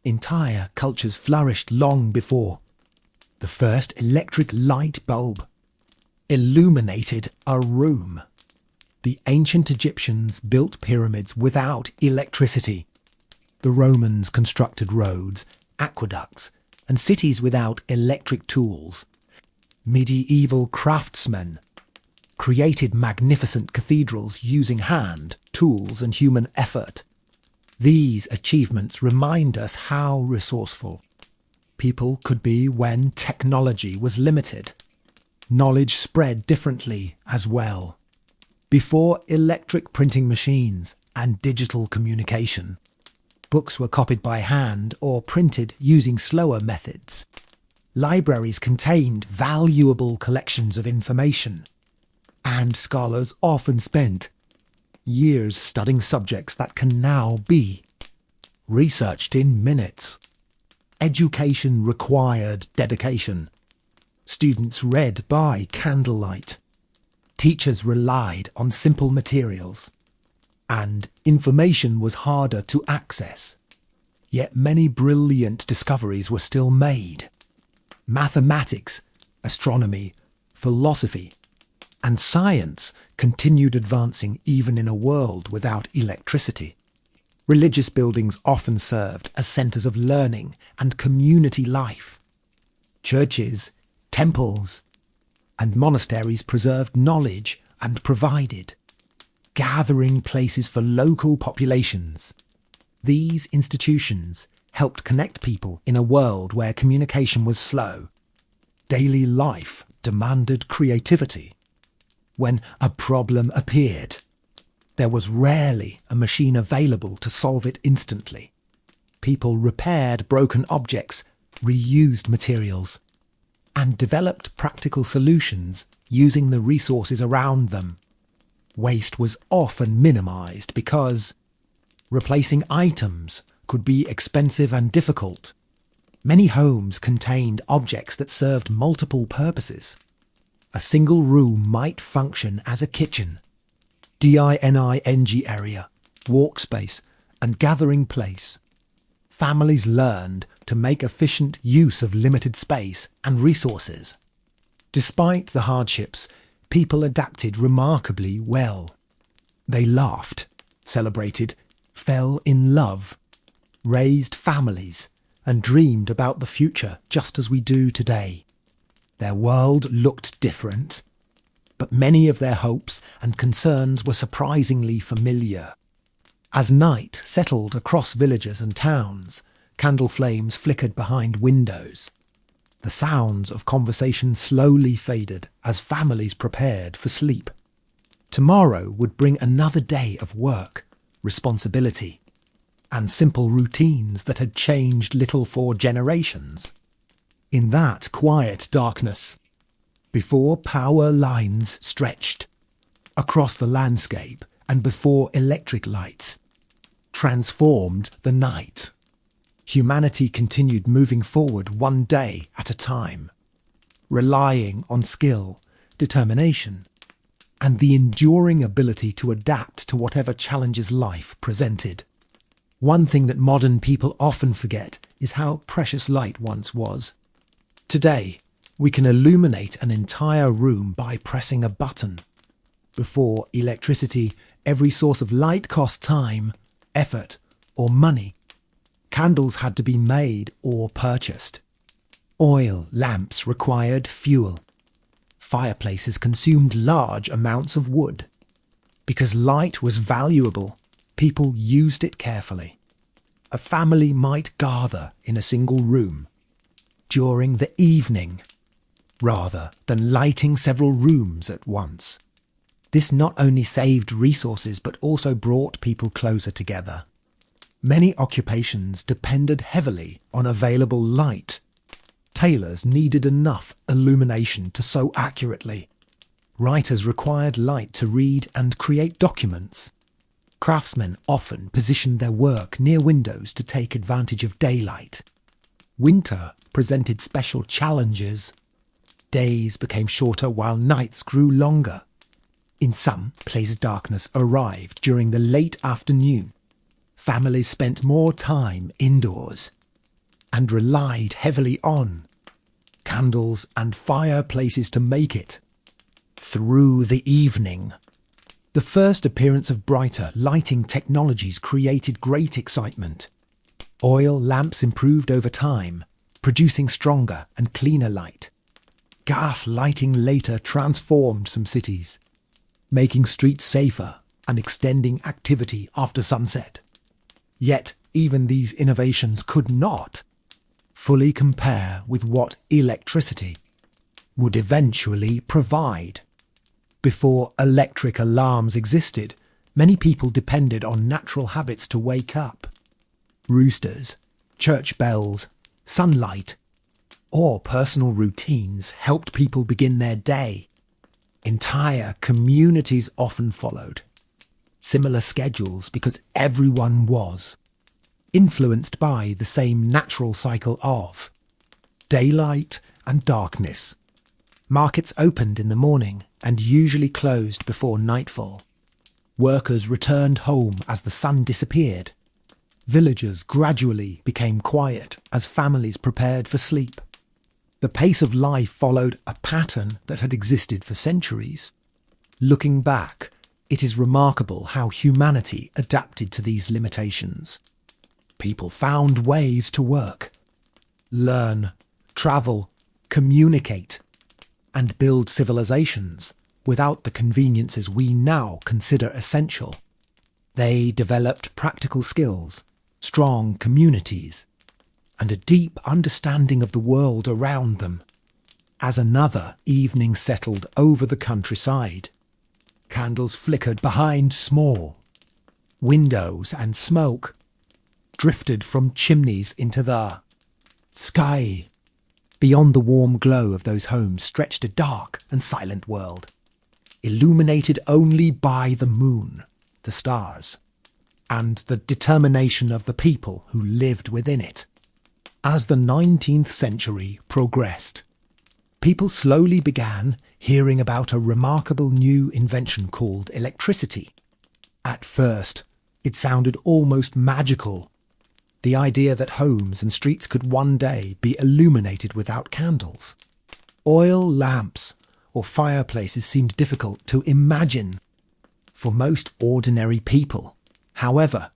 Entire cultures flourished long before the first electric light bulb illuminated a room. The ancient Egyptians built pyramids without electricity. The Romans constructed roads, aqueducts, and cities without electric tools. Medieval craftsmen created magnificent cathedrals using hand, tools, and human effort. These achievements remind us how resourceful people could be when technology was limited. Knowledge spread differently as well. Before electric printing machines and digital communication, books were copied by hand or printed using slower methods. Libraries contained valuable collections of information, and scholars often spent years studying subjects that can now be researched in minutes. Education required dedication. Students read by candlelight. Teachers relied on simple materials, and information was harder to access. Yet many brilliant discoveries were still made. Mathematics, astronomy, philosophy, and science continued advancing even in a world without electricity. Religious buildings often served as centres of learning and community life. Churches, temples, and monasteries preserved knowledge and provided gathering places for local populations. These institutions helped connect people in a world where communication was slow. Daily life demanded creativity. When a problem appeared, there was rarely a machine available to solve it instantly. People repaired broken objects, reused materials, and developed practical solutions using the resources around them. Waste was often minimized because replacing items could be expensive and difficult. Many homes contained objects that served multiple purposes. A single room might function as a kitchen, dining area, walk space, and gathering place. Families learned to make efficient use of limited space and resources. Despite the hardships, people adapted remarkably well. They laughed, celebrated, fell in love, raised families, and dreamed about the future just as we do today. Their world looked different, but many of their hopes and concerns were surprisingly familiar. As night settled across villages and towns, candle flames flickered behind windows. The sounds of conversation slowly faded as families prepared for sleep. Tomorrow would bring another day of work, responsibility, and simple routines that had changed little for generations. In that quiet darkness, before power lines stretched across the landscape and before electric lights transformed the night, humanity continued moving forward one day at a time, relying on skill, determination, and the enduring ability to adapt to whatever challenges life presented. One thing that modern people often forget is how precious light once was. Today, we can illuminate an entire room by pressing a button. Before electricity, every source of light cost time, effort, or money. Candles had to be made or purchased. Oil lamps required fuel. Fireplaces consumed large amounts of wood. Because light was valuable, people used it carefully. A family might gather in a single room during the evening, rather than lighting several rooms at once. This not only saved resources but also brought people closer together. Many occupations depended heavily on available light. Tailors needed enough illumination to sew accurately. Writers required light to read and create documents. Craftsmen often positioned their work near windows to take advantage of daylight. Winter presented special challenges. Days became shorter while nights grew longer. In some places, darkness arrived during the late afternoon. Families spent more time indoors and relied heavily on candles and fireplaces to make it through the evening. The first appearance of brighter lighting technologies created great excitement. Oil lamps improved over time, producing stronger and cleaner light. Gas lighting later transformed some cities, making streets safer and extending activity after sunset. Yet even these innovations could not fully compare with what electricity would eventually provide. Before electric alarms existed, many people depended on natural habits to wake up. Roosters, church bells, sunlight, or personal routines helped people begin their day. Entire communities often followed similar schedules because everyone was influenced by the same natural cycle of daylight and darkness. Markets opened in the morning and usually closed before nightfall. Workers returned home as the sun disappeared. Villages gradually became quiet as families prepared for sleep. The pace of life followed a pattern that had existed for centuries. Looking back, it is remarkable how humanity adapted to these limitations. People found ways to work, learn, travel, communicate, and build civilizations without the conveniences we now consider essential. They developed practical skills, strong communities, and a deep understanding of the world around them. As another evening settled over the countryside, candles flickered behind small windows and smoke drifted from chimneys into the sky. Beyond the warm glow of those homes stretched a dark and silent world, illuminated only by the moon, the stars, and the determination of the people who lived within it. As the 19th century progressed, people slowly began hearing about a remarkable new invention called electricity. At first, it sounded almost magical. The idea that homes and streets could one day be illuminated without candles. Oil lamps or fireplaces seemed difficult to imagine for most ordinary people. However,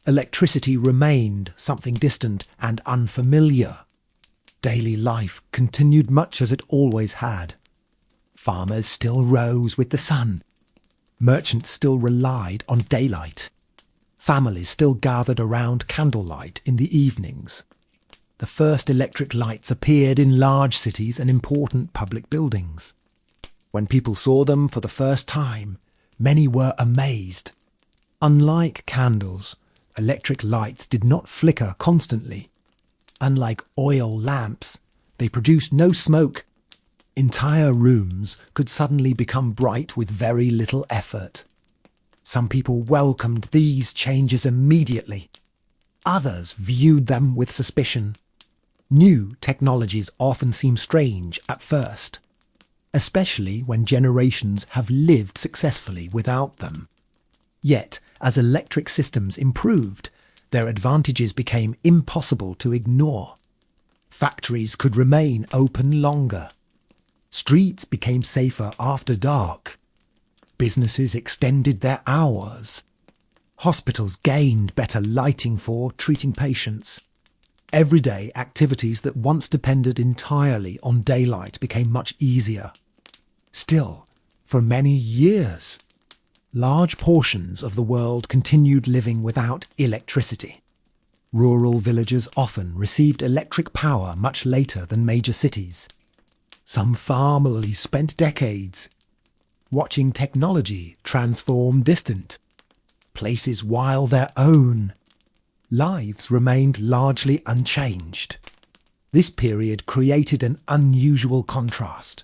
electricity remained something distant and unfamiliar. Daily life continued much as it always had. Farmers still rose with the sun. Merchants still relied on daylight. Families still gathered around candlelight in the evenings. The first electric lights appeared in large cities and important public buildings. When people saw them for the first time, many were amazed. Unlike candles, electric lights did not flicker constantly. Unlike oil lamps, they produced no smoke. Entire rooms could suddenly become bright with very little effort. Some people welcomed these changes immediately. Others viewed them with suspicion. New technologies often seem strange at first. especially when generations have lived successfully without them. Yet, as electric systems improved, their advantages became impossible to ignore. Factories could remain open longer. Streets became safer after dark. Businesses extended their hours. Hospitals gained better lighting for treating patients. Everyday activities that once depended entirely on daylight became much easier. Still, for many years, large portions of the world continued living without electricity. Rural villages often received electric power much later than major cities. Some families spent decades watching technology transform distant places while their own lives remained largely unchanged. This period created an unusual contrast.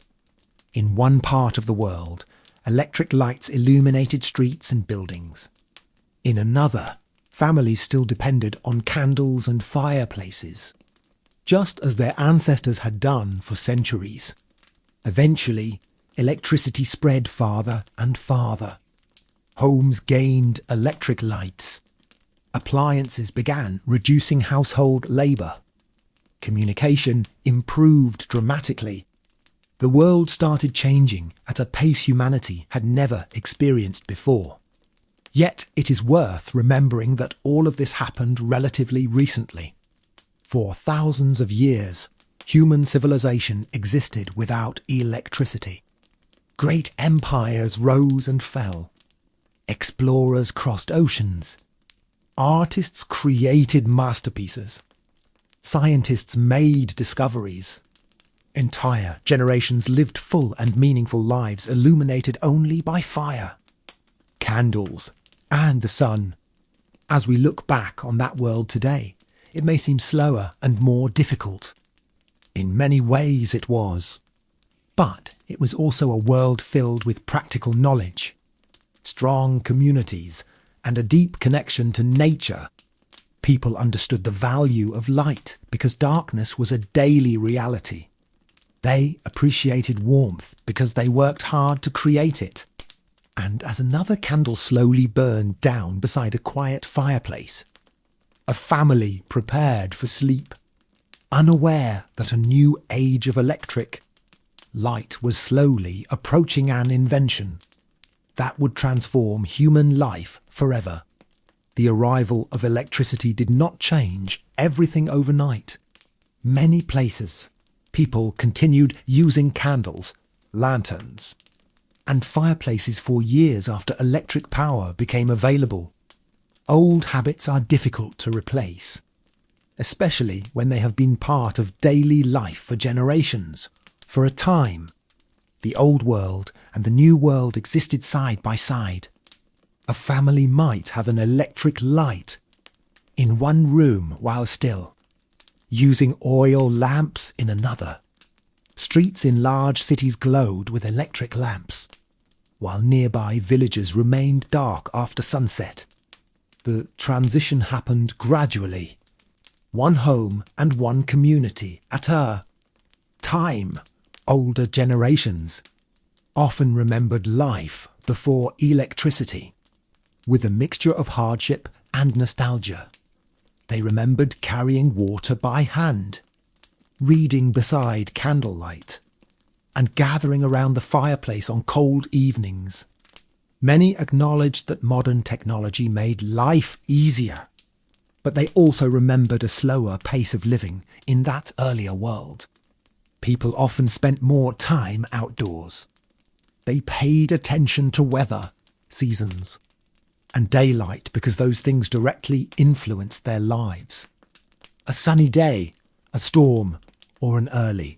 In one part of the world, electric lights illuminated streets and buildings. In another, families still depended on candles and fireplaces, just as their ancestors had done for centuries. Eventually, electricity spread farther and farther. Homes gained electric lights. Appliances began reducing household labour. Communication improved dramatically. The world started changing at a pace humanity had never experienced before. Yet it is worth remembering that all of this happened relatively recently. For thousands of years, human civilization existed without electricity. Great empires rose and fell. Explorers crossed oceans. Artists created masterpieces. Scientists made discoveries. Entire generations lived full and meaningful lives illuminated only by fire, candles, and the sun. As we look back on that world today, it may seem slower and more difficult. In many ways it was. But it was also a world filled with practical knowledge, strong communities, and a deep connection to nature. People understood the value of light because darkness was a daily reality. They appreciated warmth because they worked hard to create it. And as another candle slowly burned down beside a quiet fireplace, a family prepared for sleep, unaware that a new age of electric light was slowly approaching, an invention that would transform human life forever. The arrival of electricity did not change everything overnight. Many places, people continued using candles, lanterns, and fireplaces for years after electric power became available. Old habits are difficult to replace, especially when they have been part of daily life for generations. For a time, the old world and the new world existed side by side. A family might have an electric light in one room while still using oil lamps in another. Streets in large cities glowed with electric lamps, while nearby villages remained dark after sunset. The transition happened gradually, one home and one community at a time. Older generations often remembered life before electricity with a mixture of hardship and nostalgia. They remembered carrying water by hand, reading beside candlelight, and gathering around the fireplace on cold evenings. Many acknowledged that modern technology made life easier, but they also remembered a slower pace of living in that earlier world. People often spent more time outdoors. They paid attention to weather, seasons, and daylight because those things directly influenced their lives. A sunny day, a storm, or an early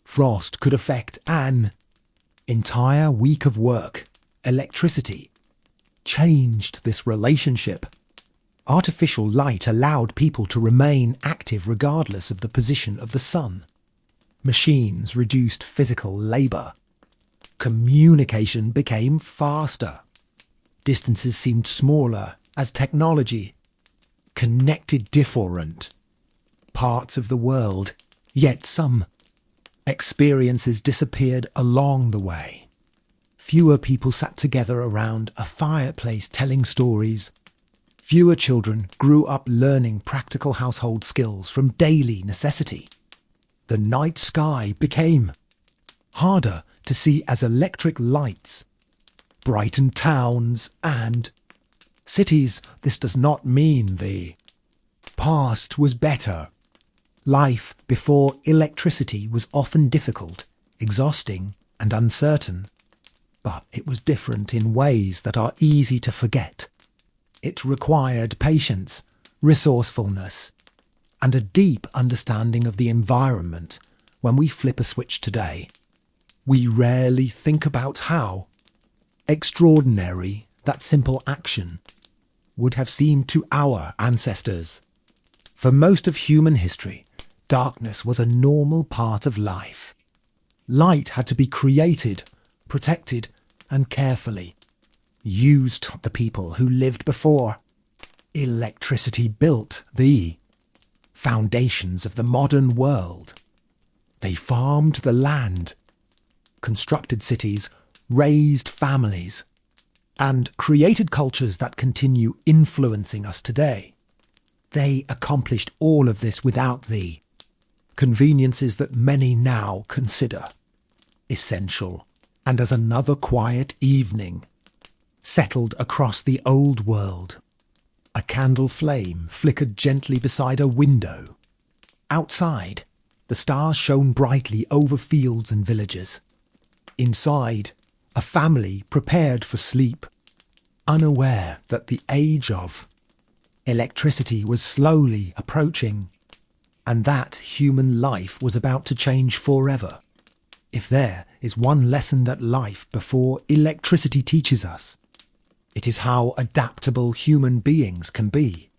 frost could affect an entire week of work. Electricity changed this relationship. Artificial light allowed people to remain active regardless of the position of the sun. Machines reduced physical labour. Communication became faster. Distances seemed smaller as technology connected different parts of the world, yet some Experiences disappeared along the way. Fewer people sat together around a fireplace telling stories. Fewer children grew up learning practical household skills from daily necessity. The night sky became harder to see as electric lights brightened towns and cities. This does not mean the past was better. Life before electricity was often difficult, exhausting, and uncertain. But it was different in ways that are easy to forget. It required patience, resourcefulness, and a deep understanding of the environment. When we flip a switch today, we rarely think about how extraordinary that simple action would have seemed to our ancestors. For most of human history, darkness was a normal part of life. Light had to be created, protected, and carefully used. The people who lived before electricity built the foundations of the modern world. They farmed the land, constructed cities, raised families, and created cultures that continue influencing us today. They accomplished all of this without the conveniences that many now consider essential. And as another quiet evening settled across the old world, a candle flame flickered gently beside a window. Outside, the stars shone brightly over fields and villages. Inside, a family prepared for sleep, unaware that the age of electricity was slowly approaching, and that human life was about to change forever. If there is one lesson that life before electricity teaches us, it is how adaptable human beings can be.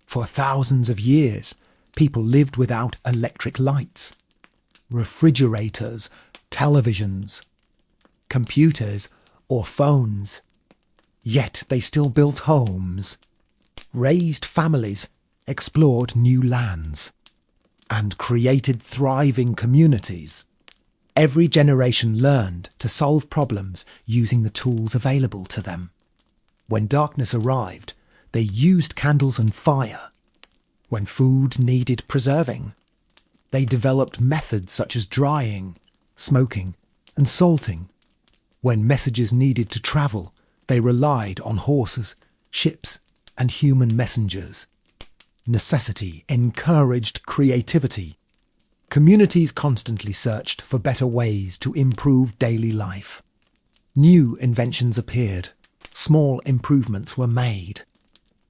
For thousands of years, people lived without electric lights, refrigerators, televisions, computers, or phones. Yet they still built homes, raised families, explored new lands, and created thriving communities. Every generation learned to solve problems using the tools available to them. When darkness arrived, they used candles and fire. When food needed preserving, they developed methods such as drying, smoking, and salting. When messages needed to travel, they relied on horses, ships, and human messengers. Necessity encouraged creativity. Communities constantly searched for better ways to improve daily life. New inventions appeared, small improvements were made,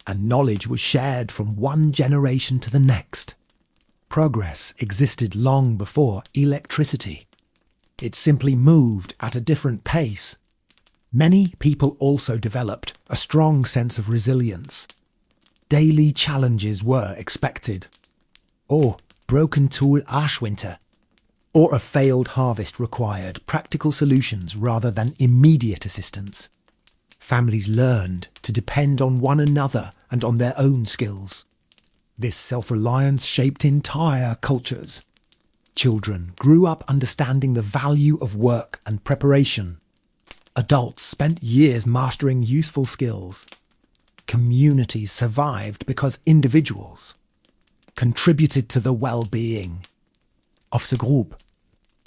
and knowledge was shared from one generation to the next. Progress existed long before electricity. It simply moved at a different pace. Many people also developed a strong sense of resilience. Daily challenges were expected. Broken tool Arschwinter, or a failed harvest required practical solutions rather than immediate assistance. Families learned to depend on one another and on their own skills. This self-reliance shaped entire cultures. Children grew up understanding the value of work and preparation. Adults spent years mastering useful skills. Communities survived because individuals contributed to the well-being of the group.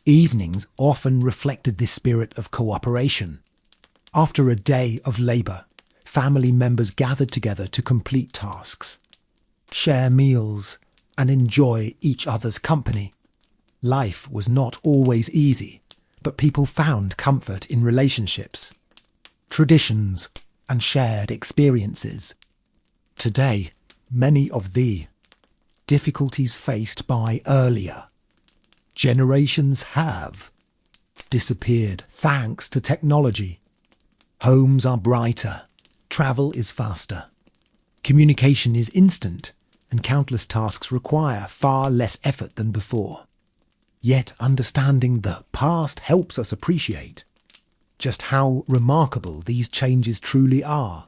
Evenings often reflected this spirit of cooperation. After a day of labour, family members gathered together to complete tasks, share meals, and enjoy each other's company. Life was not always easy, but people found comfort in relationships, traditions, and shared experiences. Today, many of the difficulties faced by earlier generations have disappeared thanks to technology. Homes are brighter, travel is faster, communication is instant, and countless tasks require far less effort than before. Yet understanding the past helps us appreciate just how remarkable these changes truly are.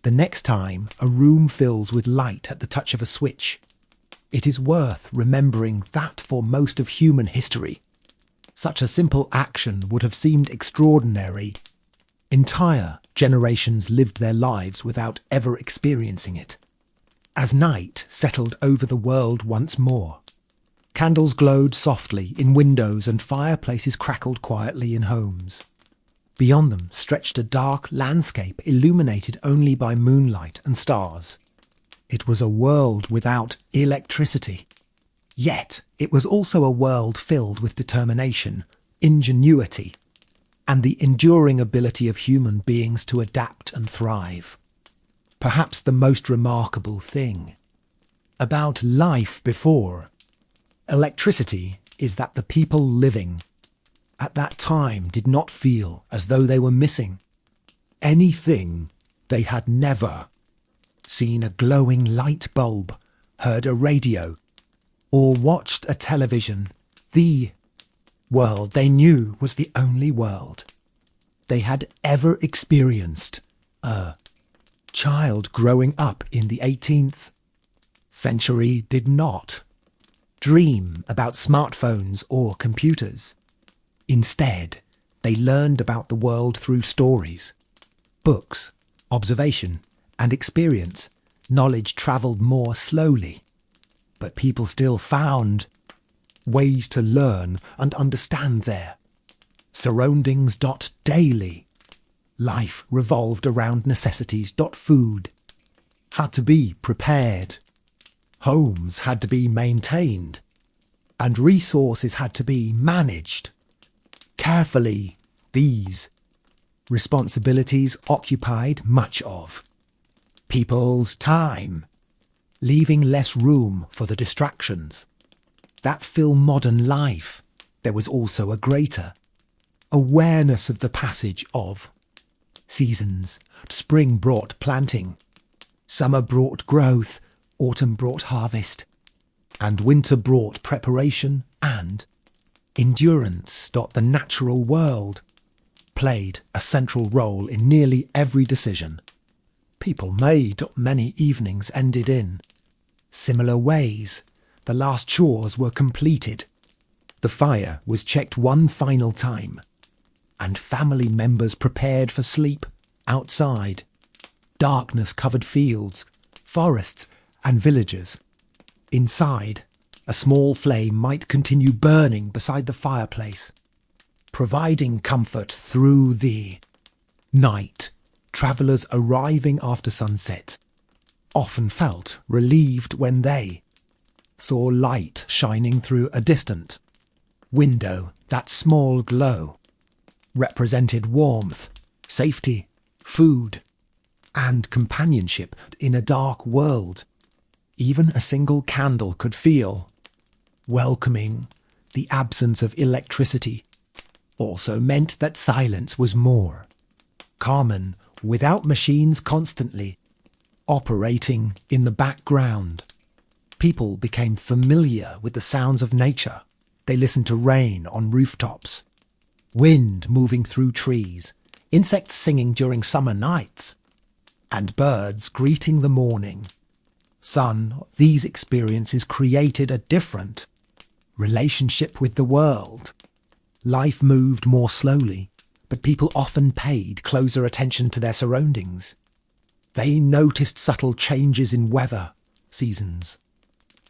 The next time a room fills with light at the touch of a switch, it is worth remembering that for most of human history, Such a simple action would have seemed extraordinary. Entire generations lived their lives without ever experiencing it. As night settled over the world once more, candles glowed softly in windows and fireplaces crackled quietly in homes. Beyond them stretched a dark landscape illuminated only by moonlight and stars. It was a world without electricity. Yet it was also a world filled with determination, ingenuity, and the enduring ability of human beings to adapt and thrive. Perhaps the most remarkable thing about life before electricity is that the people living at that time did not feel as though they were missing anything. They had never seen a glowing light bulb, heard a radio, or watched a television. The world they knew was the only world they had ever experienced. A child growing up in the 18th century did not dream about smartphones or computers. Instead, they learned about the world through stories, books, observation, and experience. Knowledge travelled more slowly, but people still found ways to learn and understand their surroundings. Daily life revolved around necessities. Food had to be prepared, homes had to be maintained, and resources had to be managed carefully. These responsibilities occupied much of people's time, leaving less room for the distractions that fill modern life. There was also a greater awareness of the passage of seasons. Spring brought planting, summer brought growth, autumn brought harvest, and winter brought preparation and endurance. The natural world played a central role in nearly every decision people made. Many evenings ended in similar ways. The last chores were completed. The fire was checked one final time, and family members prepared for sleep outside. Darkness covered fields, forests, and villages. Inside, a small flame might continue burning beside the fireplace, providing comfort through the night. Travellers arriving after sunset often felt relieved when they saw light shining through a distant window. That small glow represented warmth, safety, food, and companionship in a dark world. Even a single candle could feel welcoming. The absence of electricity also meant that silence was more common. Without machines constantly operating in the background, people became familiar with the sounds of nature. They listened to rain on rooftops, wind moving through trees, insects singing during summer nights, and birds greeting the morning sun. These experiences created a different relationship with the world. Life moved more slowly, but people often paid closer attention to their surroundings. They noticed subtle changes in weather, seasons,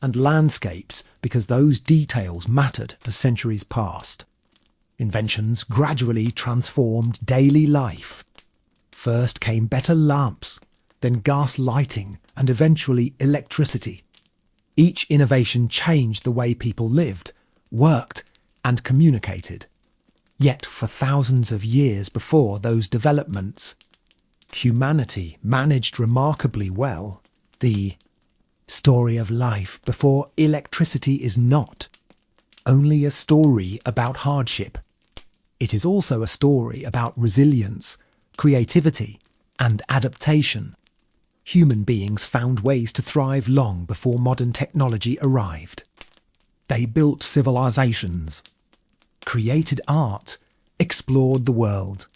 and landscapes because those details mattered as centuries passed. Inventions gradually transformed daily life. First came better lamps, then gas lighting, and eventually electricity. Each innovation changed the way people lived, worked, and communicated. Yet for thousands of years before those developments, humanity managed remarkably well. The story of life before electricity is not only a story about hardship. It is also a story about resilience, creativity, and adaptation. Human beings found ways to thrive long before modern technology arrived. They built civilizations, created art, explored the world,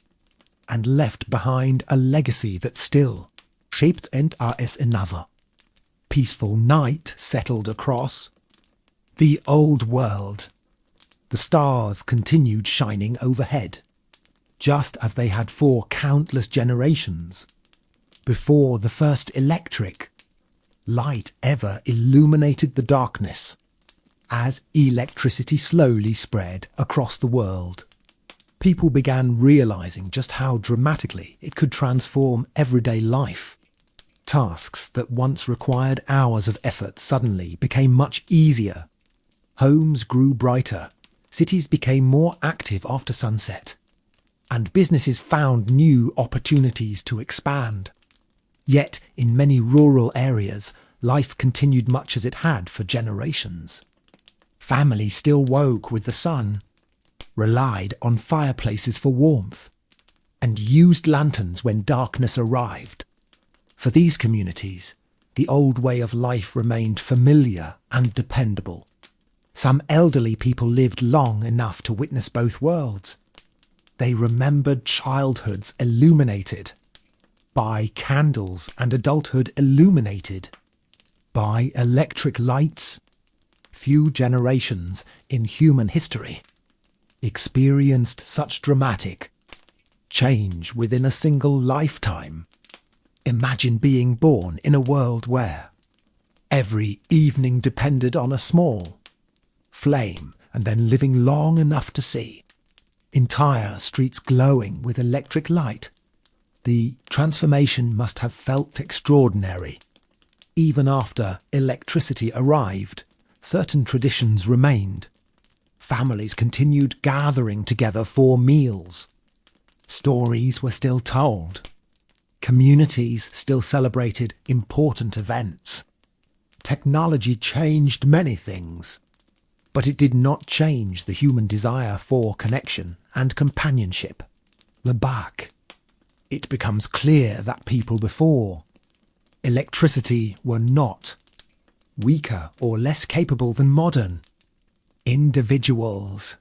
and left behind a legacy that still shaped and as another peaceful night settled across the old world. The stars continued shining overhead, just as they had for countless generations, before the first electric light ever illuminated the darkness. As electricity slowly spread across the world, people began realizing just how dramatically it could transform everyday life. Tasks that once required hours of effort suddenly became much easier. Homes grew brighter, cities became more active after sunset, and businesses found new opportunities to expand. Yet, in many rural areas, life continued much as it had for generations. Families still woke with the sun, relied on fireplaces for warmth, and used lanterns when darkness arrived. For these communities, the old way of life remained familiar and dependable. Some elderly people lived long enough to witness both worlds. They remembered childhoods illuminated by candles and adulthood illuminated by electric lights. Few generations in human history experienced such dramatic change within a single lifetime. Imagine being born in a world where every evening depended on a small flame and then living long enough to see entire streets glowing with electric light. The transformation must have felt extraordinary. Even after electricity arrived, certain traditions remained. Families continued gathering together for meals. Stories were still told. Communities still celebrated important events. Technology changed many things, but it did not change the human desire for connection and companionship. Back, it becomes clear that people before electricity were not weaker or less capable than modern individuals.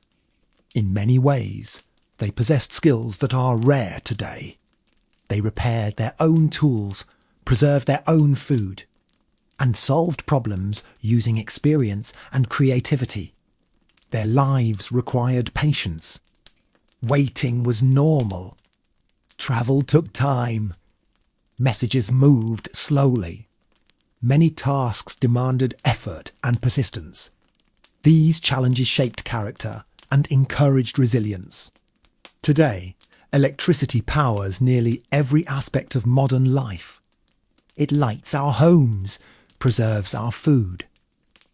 In many ways, they possessed skills that are rare today. They repaired their own tools, preserved their own food, and solved problems using experience and creativity. Their lives required patience. Waiting was normal. Travel took time. Messages moved slowly. Many tasks demanded effort and persistence. These challenges shaped character and encouraged resilience. Today, electricity powers nearly every aspect of modern life. It lights our homes, preserves our food,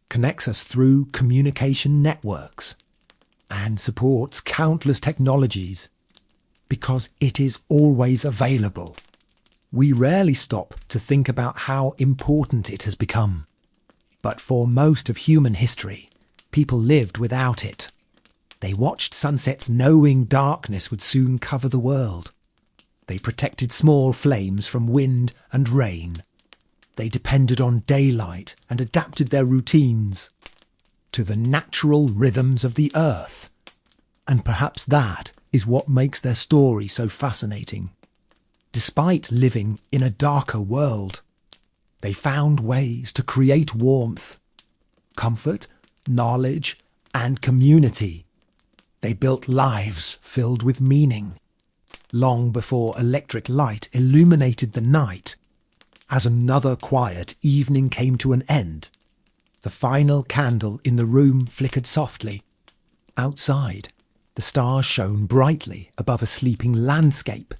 connects us through communication networks, and supports countless technologies. Because it is always available, we rarely stop to think about how important it has become. But for most of human history, people lived without it. They watched sunsets knowing darkness would soon cover the world. They protected small flames from wind and rain. They depended on daylight and adapted their routines to the natural rhythms of the earth. And perhaps that is what makes their story so fascinating. Despite living in a darker world, they found ways to create warmth, comfort, knowledge, and community. They built lives filled with meaning, long before electric light illuminated the night. As another quiet evening came to an end, the final candle in the room flickered softly. Outside, the stars shone brightly above a sleeping landscape.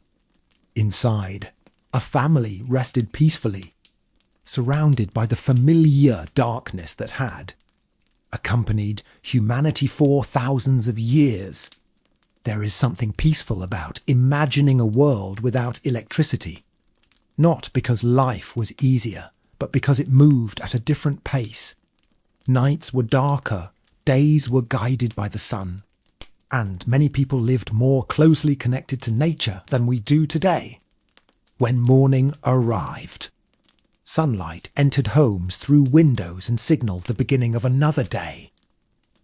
Inside, a family rested peacefully, surrounded by the familiar darkness that had accompanied humanity for thousands of years. There is something peaceful about imagining a world without electricity, not because life was easier, but because it moved at a different pace. Nights were darker, days were guided by the sun, and many people lived more closely connected to nature than we do today. When morning arrived, sunlight entered homes through windows and signalled the beginning of another day.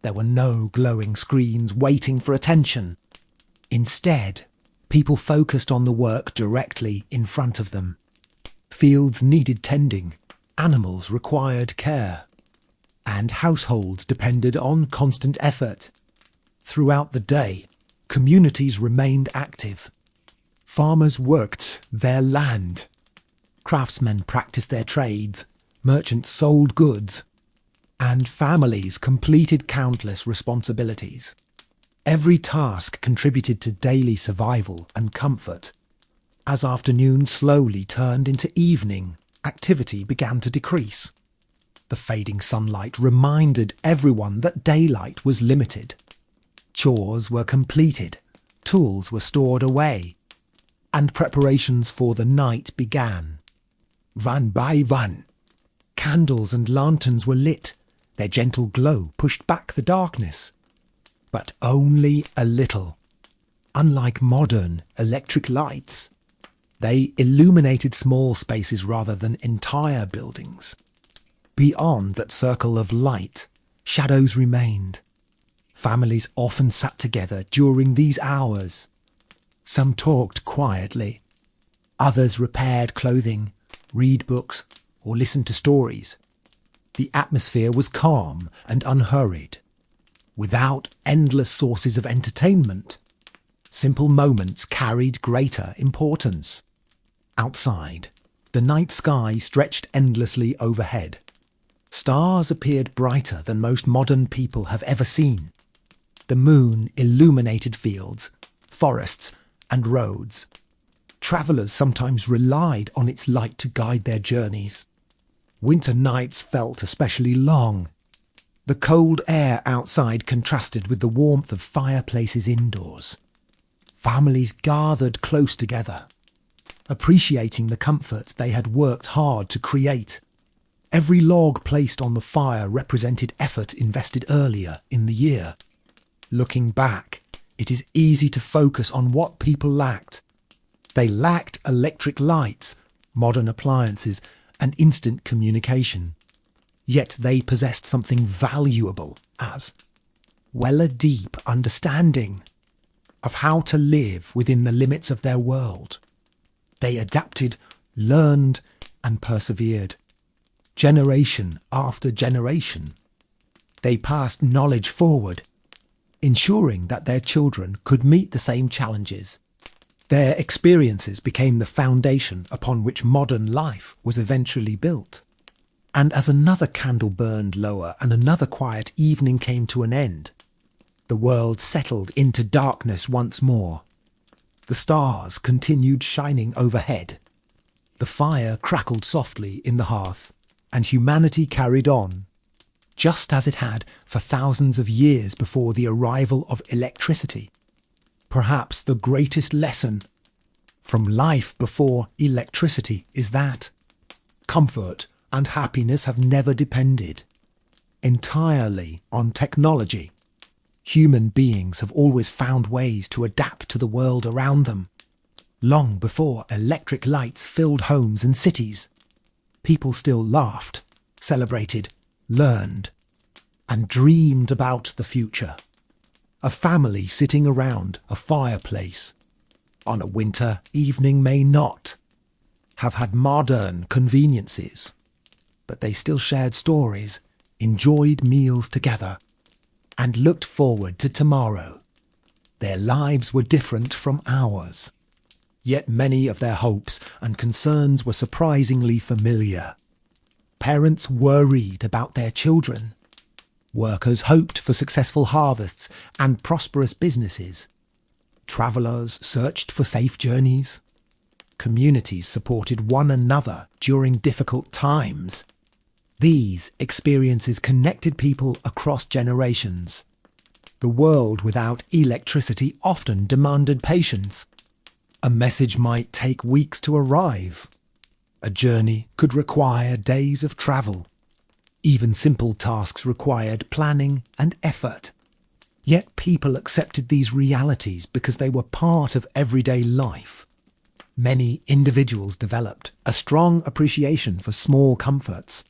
There were no glowing screens waiting for attention. Instead, people focused on the work directly in front of them. Fields needed tending, animals required care, and households depended on constant effort. Throughout the day, communities remained active. Farmers worked their land. Craftsmen practiced their trades. Merchants sold goods. And families completed countless responsibilities. Every task contributed to daily survival and comfort. As afternoon slowly turned into evening, activity began to decrease. The fading sunlight reminded everyone that daylight was limited. Chores were completed, tools were stored away, and preparations for the night began. One by one, candles and lanterns were lit. Their gentle glow pushed back the darkness. But only a little. Unlike modern electric lights, they illuminated small spaces rather than entire buildings. Beyond that circle of light, shadows remained. Families often sat together during these hours. Some talked quietly. Others repaired clothing, read books, or listened to stories. The atmosphere was calm and unhurried. Without endless sources of entertainment, simple moments carried greater importance. Outside, the night sky stretched endlessly overhead. Stars appeared brighter than most modern people have ever seen. The moon illuminated fields, forests, and roads. Travellers sometimes relied on its light to guide their journeys. Winter nights felt especially long. The cold air outside contrasted with the warmth of fireplaces indoors. Families gathered close together, appreciating the comfort they had worked hard to create. Every log placed on the fire represented effort invested earlier in the year. Looking back, it is easy to focus on what people lacked. They lacked electric lights, modern appliances, and instant communication. Yet they possessed something valuable as a deep understanding of how to live within the limits of their world. They adapted, learned, and persevered. Generation after generation, they passed knowledge forward, ensuring that their children could meet the same challenges. Their experiences became the foundation upon which modern life was eventually built. And as another candle burned lower and another quiet evening came to an end, the world settled into darkness once more. The stars continued shining overhead. The fire crackled softly in the hearth, and humanity carried on, just as it had for thousands of years before the arrival of electricity. Perhaps the greatest lesson from life before electricity is that comfort and happiness have never depended entirely on technology. Human beings have always found ways to adapt to the world around them. Long before electric lights filled homes and cities, people still laughed, celebrated, learned, and dreamed about the future. A family sitting around a fireplace on a winter evening may not have had modern conveniences, but they still shared stories, enjoyed meals together, and looked forward to tomorrow. Their lives were different from ours, yet many of their hopes and concerns were surprisingly familiar. Parents worried about their children. Workers hoped for successful harvests and prosperous businesses. Travellers searched for safe journeys. Communities supported one another during difficult times. These experiences connected people across generations. The world without electricity often demanded patience. A message might take weeks to arrive. A journey could require days of travel. Even simple tasks required planning and effort. Yet people accepted these realities because they were part of everyday life. Many individuals developed a strong appreciation for small comforts.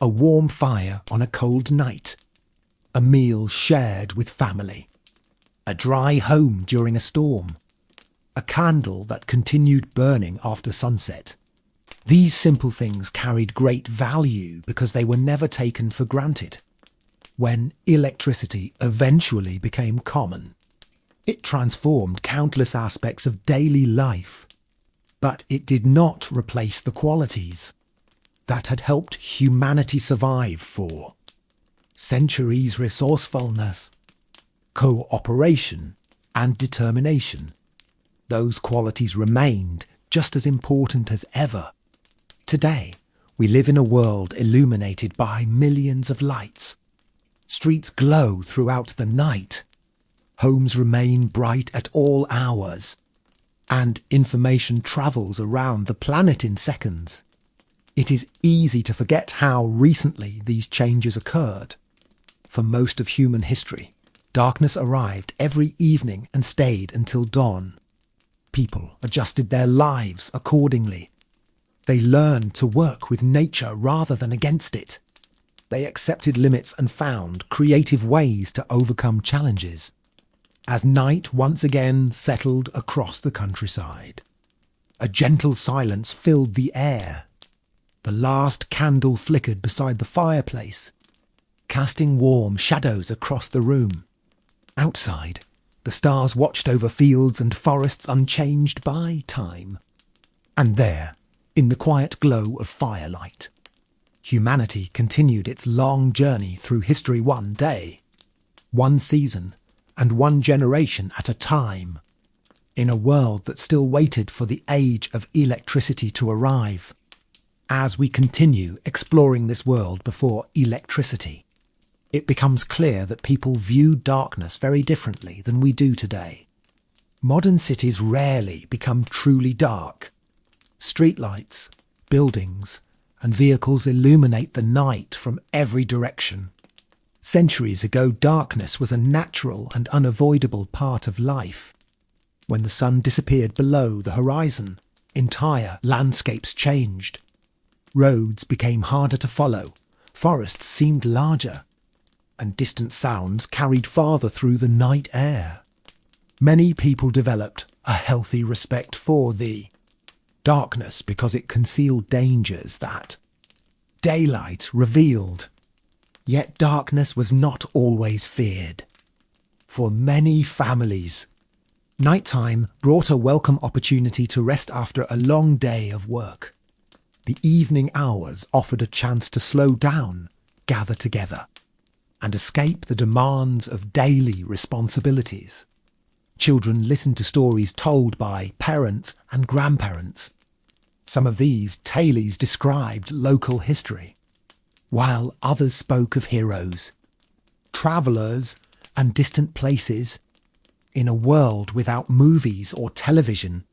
A warm fire on a cold night. A meal shared with family. A dry home during a storm. A candle that continued burning after sunset. These simple things carried great value because they were never taken for granted. when electricity eventually became common. It transformed countless aspects of daily life, but it did not replace the qualities that had helped humanity survive for centuries: resourcefulness, cooperation, and determination. Those qualities remained just as important as ever. Today, we live in a world illuminated by millions of lights. Streets glow throughout the night. Homes remain bright at all hours. And information travels around the planet in seconds. It is easy to forget how recently these changes occurred. For most of human history, darkness arrived every evening and stayed until dawn. People adjusted their lives accordingly. They learned to work with nature rather than against it. They accepted limits and found creative ways to overcome challenges. As night once again settled across the countryside, a gentle silence filled the air. The last candle flickered beside the fireplace, casting warm shadows across the room. Outside, the stars watched over fields and forests unchanged by time. And there, in the quiet glow of firelight, humanity continued its long journey through history, one day, one season, and one generation at a time, in a world that still waited for the age of electricity to arrive. As we continue exploring this world before electricity, it becomes clear that people view darkness very differently than we do today. Modern cities rarely become truly dark. Streetlights, buildings, and vehicles illuminate the night from every direction. Centuries ago, darkness was a natural and unavoidable part of life. When the sun disappeared below the horizon, entire landscapes changed. Roads became harder to follow, forests seemed larger, and distant sounds carried farther through the night air. Many people developed a healthy respect for the darkness because it concealed dangers that daylight revealed. Yet darkness was not always feared. For many families, nighttime brought a welcome opportunity to rest after a long day of work. The evening hours offered a chance to slow down, gather together, and escape the demands of daily responsibilities. Children listened to stories told by parents and grandparents. Some of these tales described local history, while others spoke of heroes, travellers, and distant places. In a world without movies or television,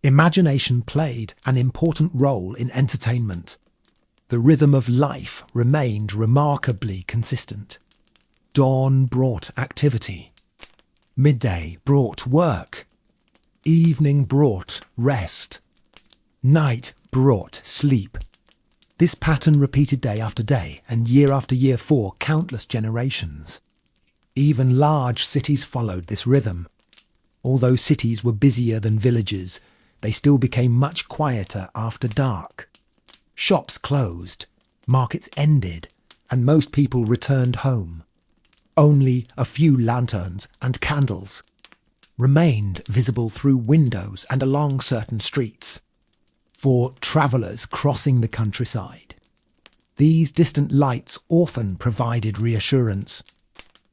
imagination played an important role in entertainment. The rhythm of life remained remarkably consistent. Dawn brought activity. Midday brought work. Evening brought rest. Night brought sleep. This pattern repeated day after day and year after year for countless generations. Even large cities followed this rhythm. Although cities were busier than villages, they still became much quieter after dark. Shops closed, markets ended, and most people returned home. Only a few lanterns and candles remained visible through windows and along certain streets. For travellers crossing the countryside, these distant lights often provided reassurance.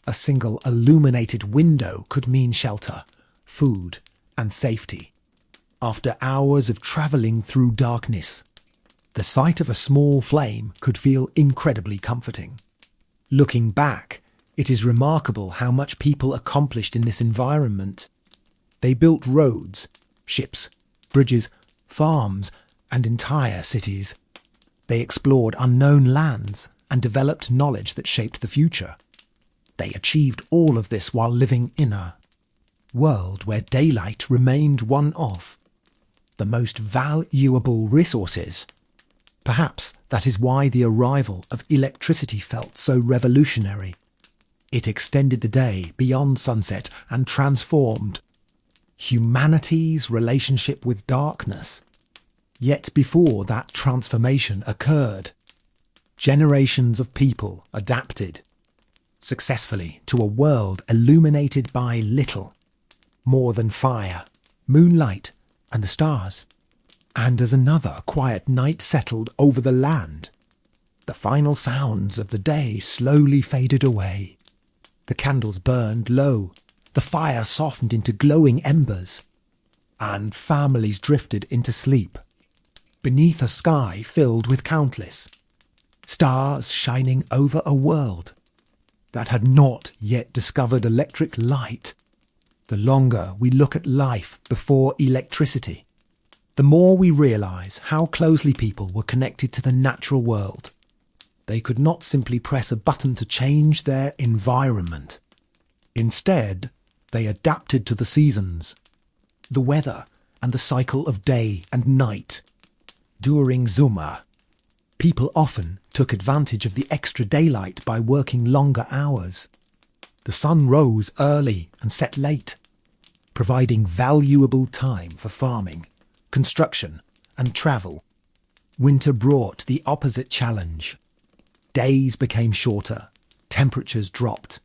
A single illuminated window could mean shelter, food, and safety. After hours of travelling through darkness, the sight of a small flame could feel incredibly comforting. Looking back, it is remarkable how much people accomplished in this environment. They built roads, ships, bridges, farms, and entire cities. They explored unknown lands and developed knowledge that shaped the future. They achieved all of this while living in a world where daylight remained one of the most valuable resources. Perhaps that is why the arrival of electricity felt so revolutionary. It extended the day beyond sunset and transformed humanity's relationship with darkness. Yet before that transformation occurred, generations of people adapted. successfully to a world illuminated by little more than fire, moonlight, and the stars. And as another quiet night settled over the land, the final sounds of the day slowly faded away. The candles burned low, the fire softened into glowing embers, and families drifted into sleep, beneath a sky filled with countless stars shining over a world that had not yet discovered electric light. The longer we look at life before electricity, the more we realise how closely people were connected to the natural world. They could not simply press a button to change their environment. Instead, they adapted to the seasons, the weather, and the cycle of day and night. During Zuma, people often took advantage of the extra daylight by working longer hours. The sun rose early and set late, providing valuable time for farming, construction, and travel. Winter brought the opposite challenge. Days became shorter, temperatures dropped,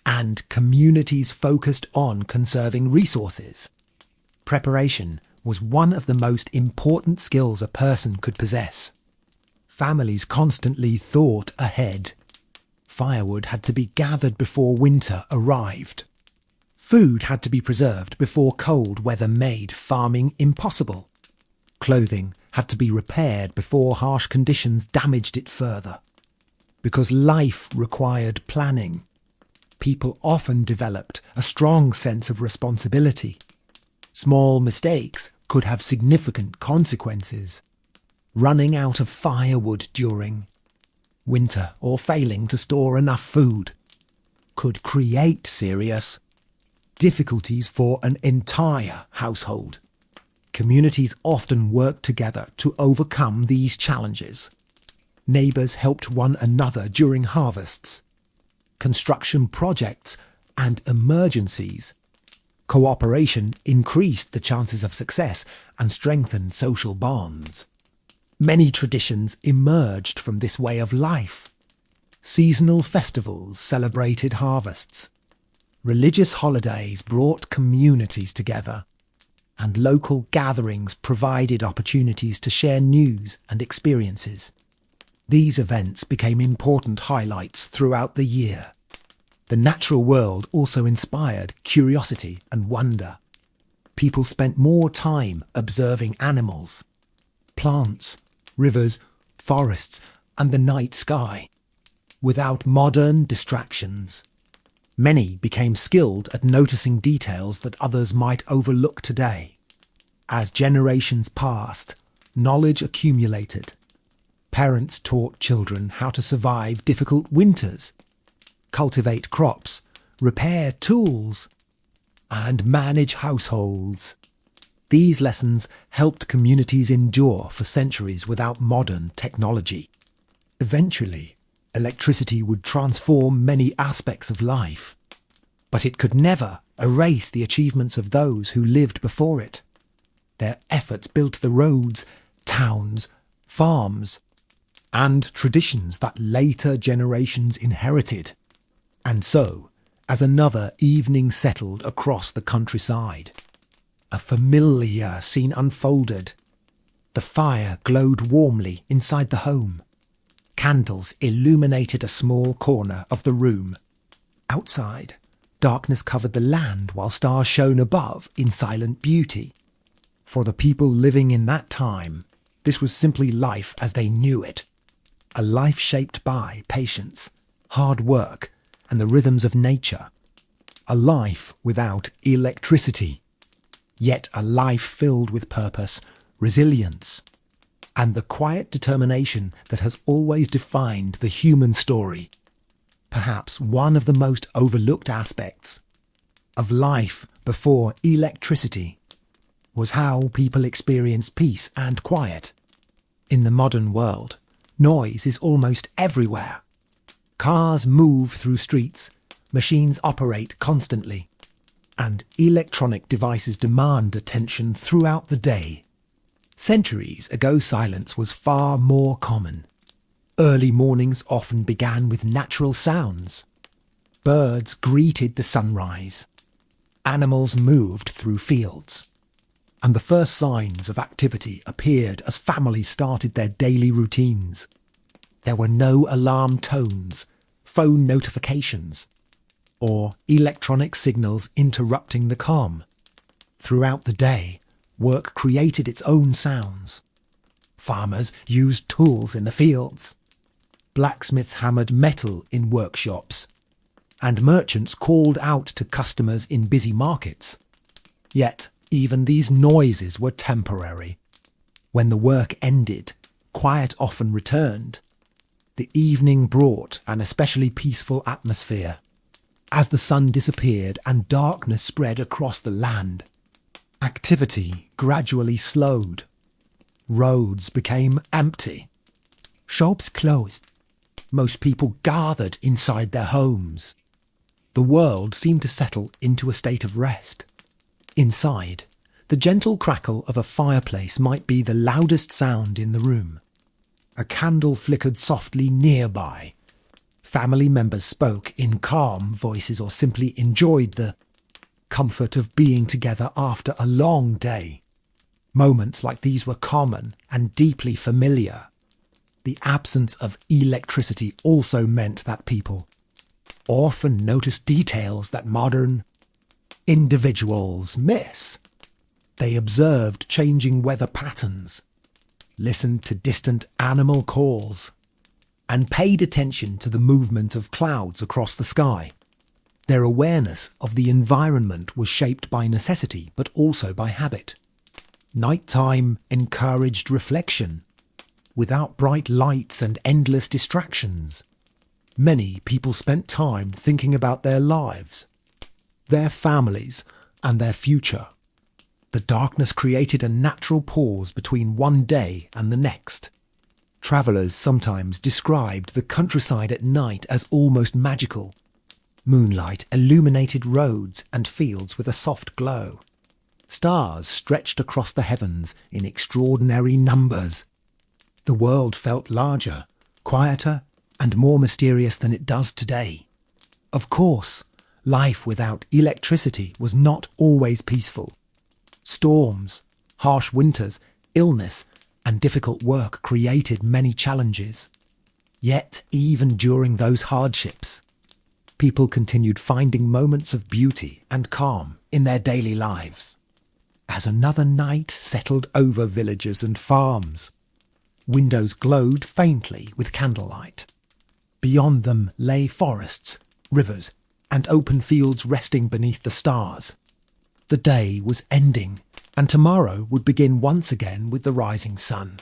and communities focused on conserving resources. Preparation was one of the most important skills a person could possess. Families constantly thought ahead. Firewood had to be gathered before winter arrived. Food had to be preserved before cold weather made farming impossible. Clothing had to be repaired before harsh conditions damaged it further. Because life required planning, people often developed a strong sense of responsibility. Small mistakes could have significant consequences. Running out of firewood during winter or failing to store enough food could create serious difficulties for an entire household. Communities often worked together to overcome these challenges. Neighbours helped one another during harvests, construction projects, and emergencies. Cooperation increased the chances of success and strengthened social bonds. Many traditions emerged from this way of life. Seasonal festivals celebrated harvests. Religious holidays brought communities together, and local gatherings provided opportunities to share news and experiences. These events became important highlights throughout the year. The natural world also inspired curiosity and wonder. People spent more time observing animals, plants, rivers, forests, and the night sky. Without modern distractions, many became skilled at noticing details that others might overlook today. As generations passed, knowledge accumulated. Parents taught children how to survive difficult winters, cultivate crops, repair tools, and manage households. These lessons helped communities endure for centuries without modern technology. Eventually, electricity would transform many aspects of life, but it could never erase the achievements of those who lived before it. Their efforts built the roads, towns, farms, and traditions that later generations inherited. And so, as another evening settled across the countryside, a familiar scene unfolded. The fire glowed warmly inside the home. Candles illuminated a small corner of the room. Outside, darkness covered the land while stars shone above in silent beauty. For the people living in that time, this was simply life as they knew it. A life shaped by patience, hard work, and the rhythms of nature. A life without electricity, yet a life filled with purpose, resilience, and the quiet determination that has always defined the human story. Perhaps one of the most overlooked aspects of life before electricity was how people experienced peace and quiet. In the modern world, noise is almost everywhere. Cars move through streets, machines operate constantly, and electronic devices demand attention throughout the day. Centuries ago, silence was far more common. Early mornings often began with natural sounds. Birds greeted the sunrise. Animals moved through fields. And the first signs of activity appeared as families started their daily routines. There were no alarm tones, phone notifications, or electronic signals interrupting the calm. Throughout the day, work created its own sounds. Farmers used tools in the fields. Blacksmiths hammered metal in workshops. And merchants called out to customers in busy markets. Yet, even these noises were temporary. When the work ended, quiet often returned. The evening brought an especially peaceful atmosphere. As the sun disappeared and darkness spread across the land, activity gradually slowed. Roads became empty. Shops closed. Most people gathered inside their homes. The world seemed to settle into a state of rest. Inside, the gentle crackle of a fireplace might be the loudest sound in the room. A candle flickered softly nearby. Family members spoke in calm voices or simply enjoyed the comfort of being together after a long day. Moments like these were common and deeply familiar. The absence of electricity also meant that people often noticed details that modern individuals miss. They observed changing weather patterns, listened to distant animal calls, and paid attention to the movement of clouds across the sky. Their awareness of the environment was shaped by necessity, but also by habit. Nighttime encouraged reflection. Without bright lights and endless distractions, many people spent time thinking about their lives, their families, and their future. The darkness created a natural pause between one day and the next. Travellers sometimes described the countryside at night as almost magical. Moonlight illuminated roads and fields with a soft glow. Stars stretched across the heavens in extraordinary numbers. The world felt larger, quieter, and more mysterious than it does today. Of course, life without electricity was not always peaceful. Storms, harsh winters, illness, and difficult work created many challenges. Yet, even during those hardships, people continued finding moments of beauty and calm in their daily lives. As another night settled over villages and farms, windows glowed faintly with candlelight. Beyond them lay forests, rivers, and open fields resting beneath the stars. The day was ending, and tomorrow would begin once again with the rising sun.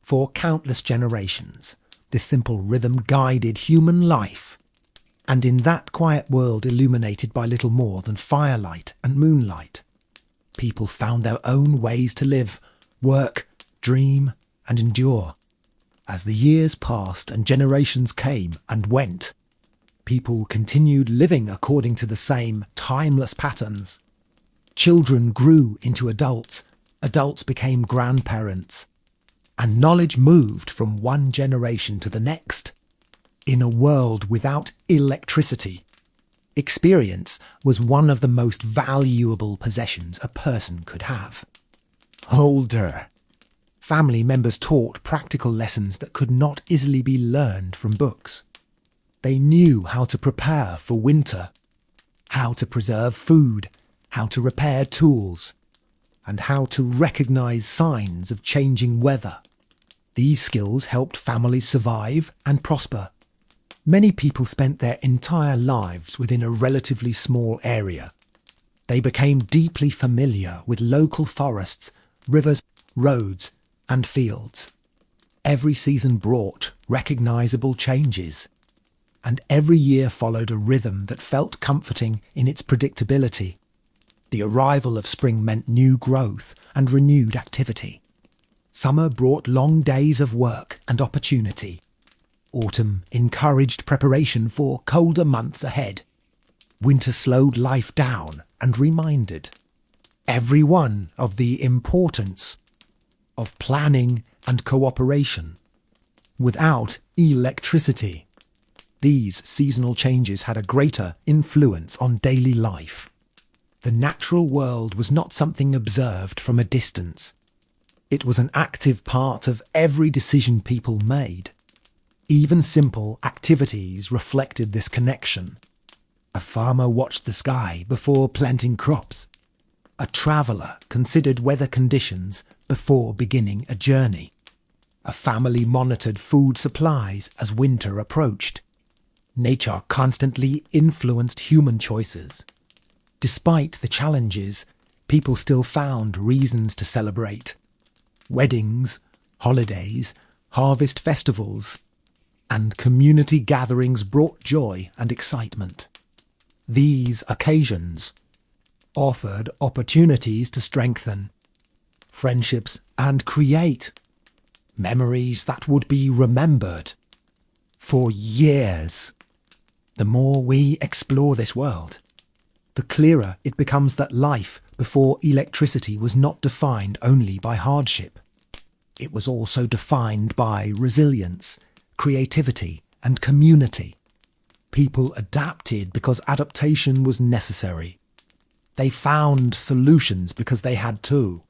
For countless generations, this simple rhythm guided human life, and in that quiet world illuminated by little more than firelight and moonlight, people found their own ways to live, work, dream, and endure. As the years passed and generations came and went, people continued living according to the same timeless patterns. Children grew into adults, adults became grandparents, and knowledge moved from one generation to the next. In a world without electricity, experience was one of the most valuable possessions a person could have. Older family members taught practical lessons that could not easily be learned from books. They knew how to prepare for winter, how to preserve food, how to repair tools, and how to recognize signs of changing weather. These skills helped families survive and prosper. Many people spent their entire lives within a relatively small area. They became deeply familiar with local forests, rivers, roads, and fields. Every season brought recognizable changes, and every year followed a rhythm that felt comforting in its predictability. The arrival of spring meant new growth and renewed activity. Summer brought long days of work and opportunity. Autumn encouraged preparation for colder months ahead. Winter slowed life down and reminded everyone of the importance of planning and cooperation. Without electricity, These seasonal changes had a greater influence on daily life. The natural world was not something observed from a distance. It was an active part of every decision people made. Even simple activities reflected this connection. A farmer watched the sky before planting crops. A traveller considered weather conditions before beginning a journey. A family monitored food supplies as winter approached. Nature constantly influenced human choices. Despite the challenges, people still found reasons to celebrate. Weddings, holidays, harvest festivals, and community gatherings brought joy and excitement. These occasions offered opportunities to strengthen friendships and create memories that would be remembered for years. The more we explore this world, the clearer it becomes that life before electricity was not defined only by hardship. It was also defined by resilience, creativity, and community. People adapted because adaptation was necessary. They found solutions because they had to.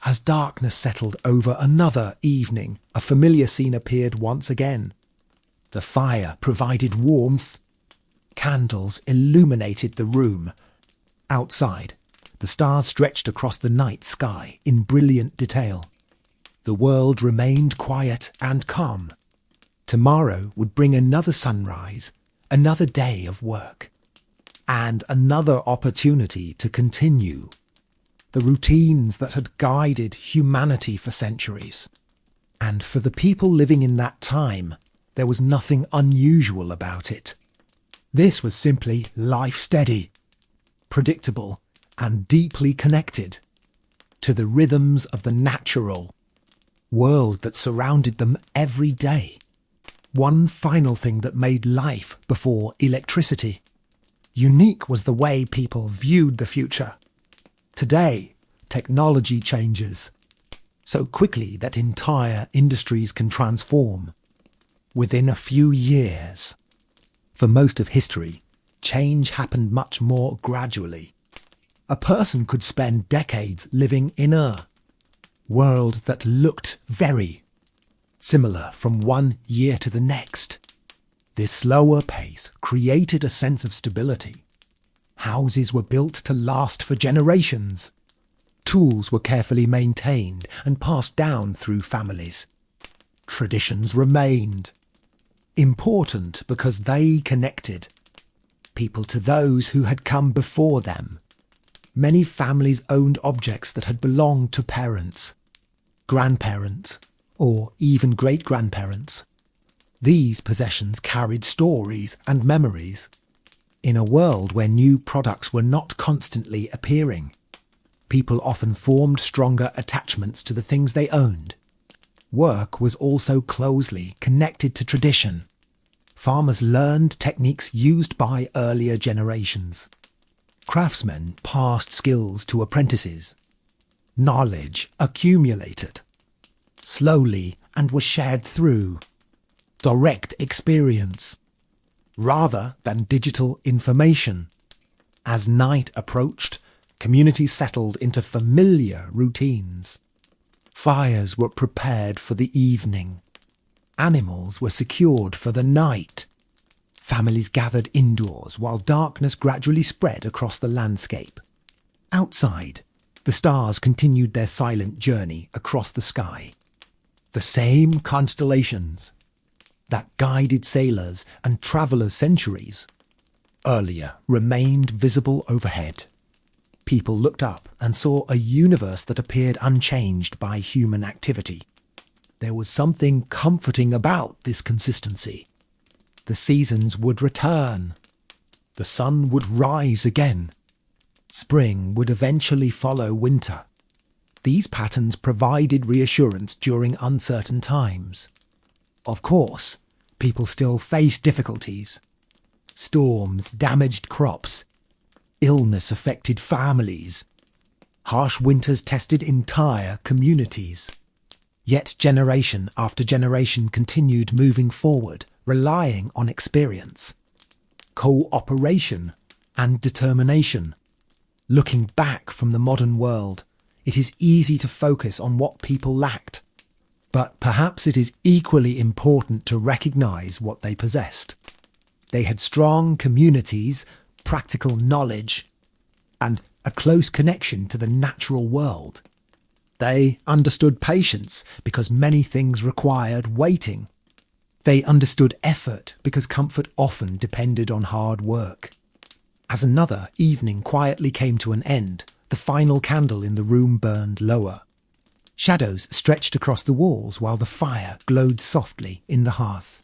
As darkness settled over another evening, a familiar scene appeared once again. The fire provided warmth. Candles illuminated the room. Outside, the stars stretched across the night sky in brilliant detail. The world remained quiet and calm. Tomorrow would bring another sunrise, another day of work, and another opportunity to continue the routines that had guided humanity for centuries. And for the people living in that time, there was nothing unusual about it. This was simply life steady, predictable, and deeply connected to the rhythms of the natural world that surrounded them every day. One final thing that made life before electricity unique was the way people viewed the future. Today, technology changes so quickly that entire industries can transform within a few years. For most of history, change happened much more gradually. A person could spend decades living in a world that looked very similar from one year to the next. This slower pace created a sense of stability. Houses were built to last for generations. Tools were carefully maintained and passed down through families. Traditions remained important because they connected people to those who had come before them. Many families owned objects that had belonged to parents, grandparents, or even great-grandparents. These possessions carried stories and memories. In a world where new products were not constantly appearing, people often formed stronger attachments to the things they owned. Work was also closely connected to tradition. Farmers learned techniques used by earlier generations. Craftsmen passed skills to apprentices. Knowledge accumulated slowly and was shared through direct experience rather than digital information. As night approached, communities settled into familiar routines. Fires were prepared for the evening. Animals were secured for the night. Families gathered indoors while darkness gradually spread across the landscape. Outside, the stars continued their silent journey across the sky. The same constellations that guided sailors and travellers centuries earlier remained visible overhead. People looked up and saw a universe that appeared unchanged by human activity. There was something comforting about this consistency. The seasons would return. The sun would rise again. Spring would eventually follow winter. These patterns provided reassurance during uncertain times. Of course, people still faced difficulties. Storms damaged crops. Illness affected families. Harsh winters tested entire communities. Yet generation after generation continued moving forward relying on experience, cooperation, and determination. Looking back from the modern world, it is easy to focus on what people lacked, but perhaps it is equally important to recognise what they possessed. They had strong communities, practical knowledge, and a close connection to the natural world. They understood patience because many things required waiting. They understood effort because comfort often depended on hard work. As another evening quietly came to an end, the final candle in the room burned lower. Shadows stretched across the walls while the fire glowed softly in the hearth.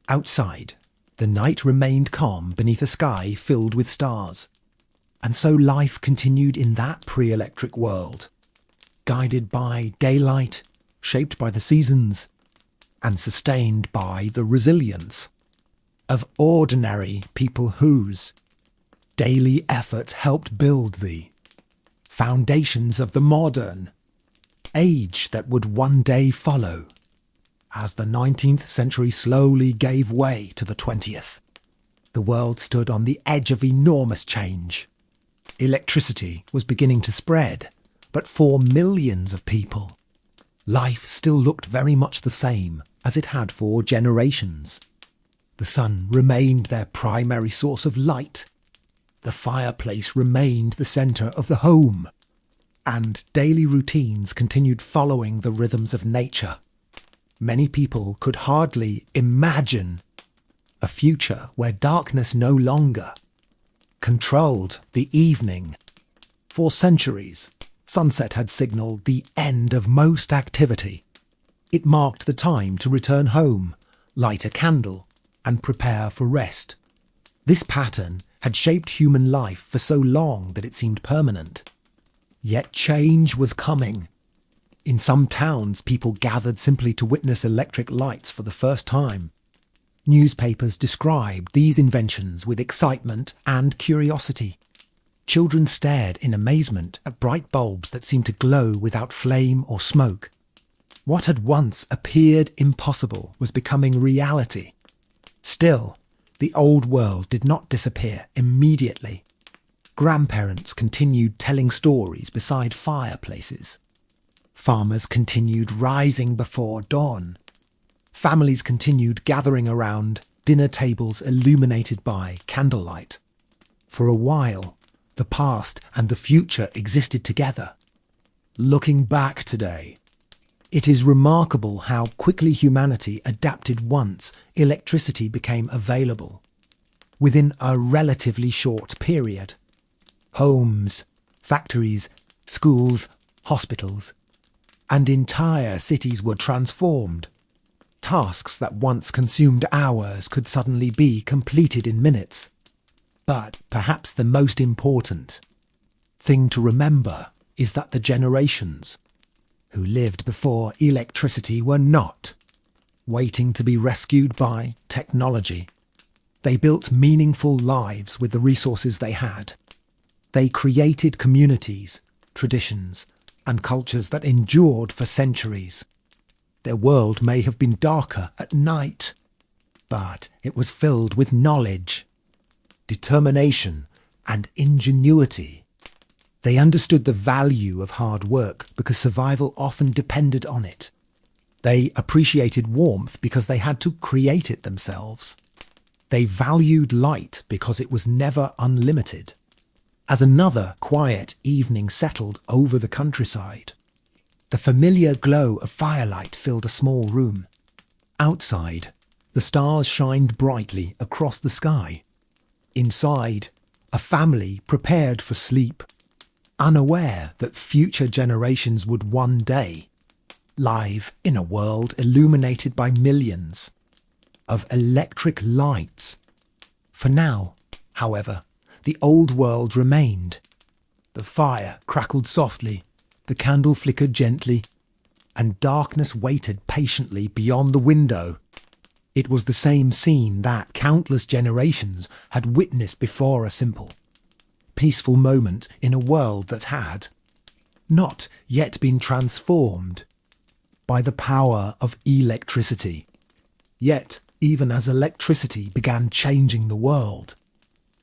Outside, the night remained calm beneath a sky filled with stars. And so life continued in that pre-electric world, guided by daylight, shaped by the seasons, and sustained by the resilience of ordinary people whose daily efforts helped build the foundations of the modern age that would one day follow, as the 19th century slowly gave way to the 20th. The world stood on the edge of enormous change. Electricity was beginning to spread, but for millions of people, life still looked very much the same as it had for generations. The sun remained their primary source of light. The fireplace remained the centre of the home, and daily routines continued following the rhythms of nature. Many people could hardly imagine a future where darkness no longer controlled the evening. For centuries, sunset had signalled the end of most activity. It marked the time to return home, light a candle, and prepare for rest. This pattern had shaped human life for so long that it seemed permanent. Yet change was coming. In some towns, people gathered simply to witness electric lights for the first time. Newspapers described these inventions with excitement and curiosity. Children stared in amazement at bright bulbs that seemed to glow without flame or smoke. What had once appeared impossible was becoming reality. Still, the old world did not disappear immediately. Grandparents continued telling stories beside fireplaces. Farmers continued rising before dawn. Families continued gathering around dinner tables illuminated by candlelight. For a while, the past and the future existed together. Looking back today, it is remarkable how quickly humanity adapted once electricity became available. Within a relatively short period, homes, factories, schools, hospitals, and entire cities were transformed. Tasks that once consumed hours could suddenly be completed in minutes. But perhaps the most important thing to remember is that the generations who lived before electricity were not waiting to be rescued by technology. They built meaningful lives with the resources they had. They created communities, traditions, and cultures that endured for centuries. Their world may have been darker at night, but it was filled with knowledge, determination, and ingenuity. They understood the value of hard work because survival often depended on it. They appreciated warmth because they had to create it themselves. They valued light because it was never unlimited. As another quiet evening settled over the countryside, the familiar glow of firelight filled a small room. Outside, the stars shined brightly across the sky. Inside, a family prepared for sleep, unaware that future generations would one day live in a world illuminated by millions of electric lights. For now, however, the old world remained. The fire crackled softly, the candle flickered gently, and darkness waited patiently beyond the window. It was the same scene that countless generations had witnessed before, a simple, peaceful moment in a world that had not yet been transformed by the power of electricity. Yet, even as electricity began changing the world.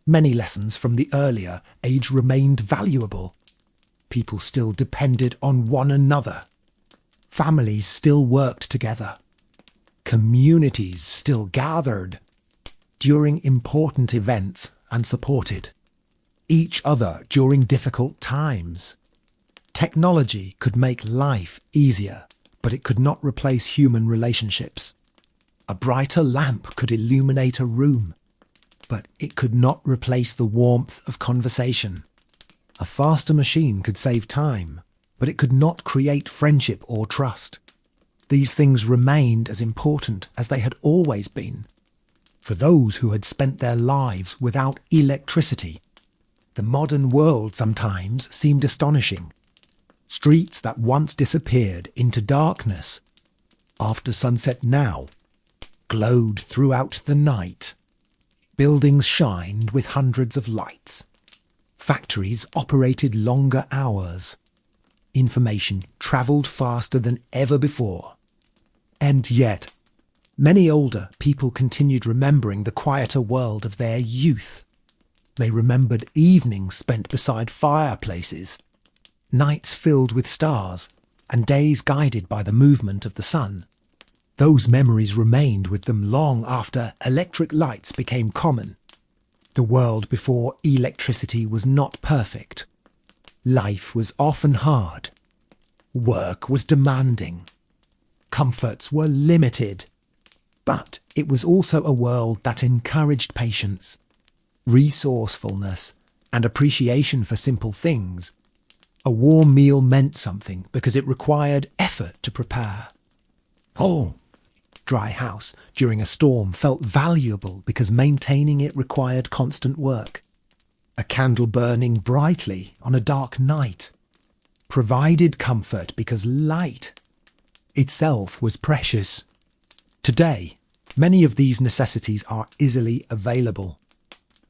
Many lessons from the earlier age remained valuable. People still depended on one another. Families still worked together. Communities still gathered during important events and supported each other during difficult times. Technology could make life easier, but it could not replace human relationships. A brighter lamp could illuminate a room, but it could not replace the warmth of conversation. A faster machine could save time, but it could not create friendship or trust. These things remained as important as they had always been. For those who had spent their lives without electricity, the modern world sometimes seemed astonishing. Streets that once disappeared into darkness after sunset now glowed throughout the night. Buildings shined with hundreds of lights. Factories operated longer hours. Information travelled faster than ever before. And yet, many older people continued remembering the quieter world of their youth. They remembered evenings spent beside fireplaces, nights filled with stars, and days guided by the movement of the sun. Those memories remained with them long after electric lights became common. The world before electricity was not perfect. Life was often hard. Work was demanding. Comforts were limited. But it was also a world that encouraged patience, resourcefulness, and appreciation for simple things. A warm meal meant something because it required effort to prepare. Oh, dry house during a storm felt valuable because maintaining it required constant work. A candle burning brightly on a dark night provided comfort because light itself was precious. Today, many of these necessities are easily available.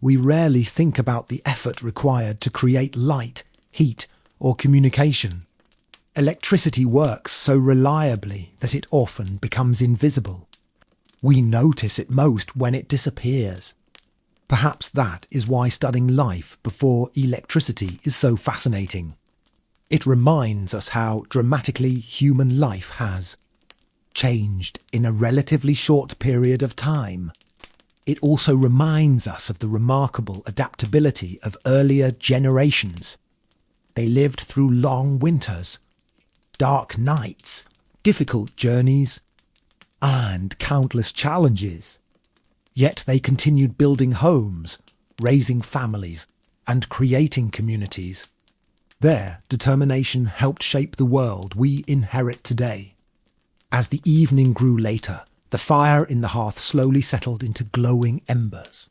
We rarely think about the effort required to create light, heat, or communication. Electricity works so reliably that it often becomes invisible. We notice it most when it disappears. Perhaps that is why studying life before electricity is so fascinating. It reminds us how dramatically human life has changed in a relatively short period of time. It also reminds us of the remarkable adaptability of earlier generations. They lived through long winters, dark nights, difficult journeys, and countless challenges. Yet they continued building homes, raising families, and creating communities. Their determination helped shape the world we inherit today. As the evening grew later, the fire in the hearth slowly settled into glowing embers.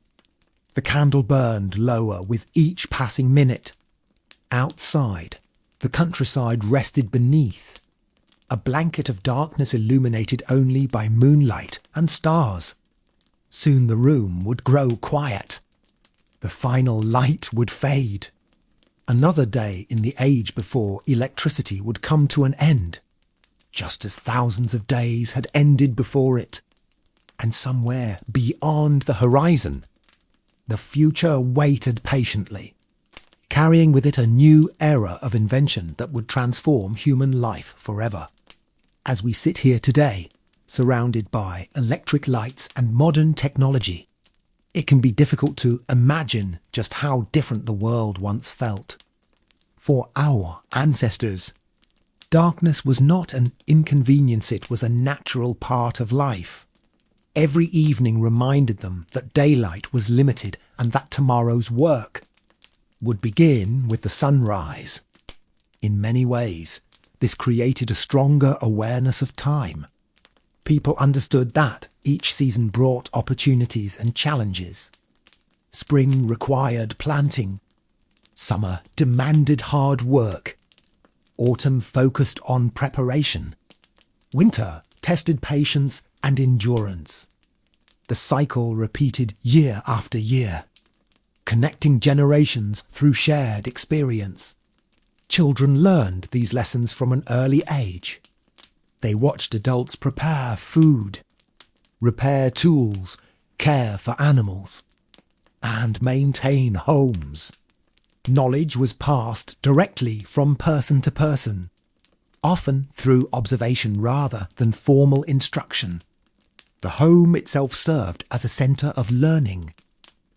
The candle burned lower with each passing minute. Outside, the countryside rested beneath, a blanket of darkness illuminated only by moonlight and stars. Soon the room would grow quiet. The final light would fade. Another day in the age before electricity would come to an end, just as thousands of days had ended before it. And somewhere beyond the horizon, the future waited patiently, carrying with it a new era of invention that would transform human life forever. As we sit here today, surrounded by electric lights and modern technology, it can be difficult to imagine just how different the world once felt. For our ancestors, darkness was not an inconvenience, it was a natural part of life. Every evening reminded them that daylight was limited and that tomorrow's work would begin with the sunrise. In many ways, this created a stronger awareness of time. People understood that each season brought opportunities and challenges. Spring required planting. Summer demanded hard work. Autumn focused on preparation. Winter tested patience and endurance. The cycle repeated year after year, connecting generations through shared experience. Children learned these lessons from an early age. They watched adults prepare food, repair tools, care for animals, and maintain homes. Knowledge was passed directly from person to person, often through observation rather than formal instruction. The home itself served as a centre of learning.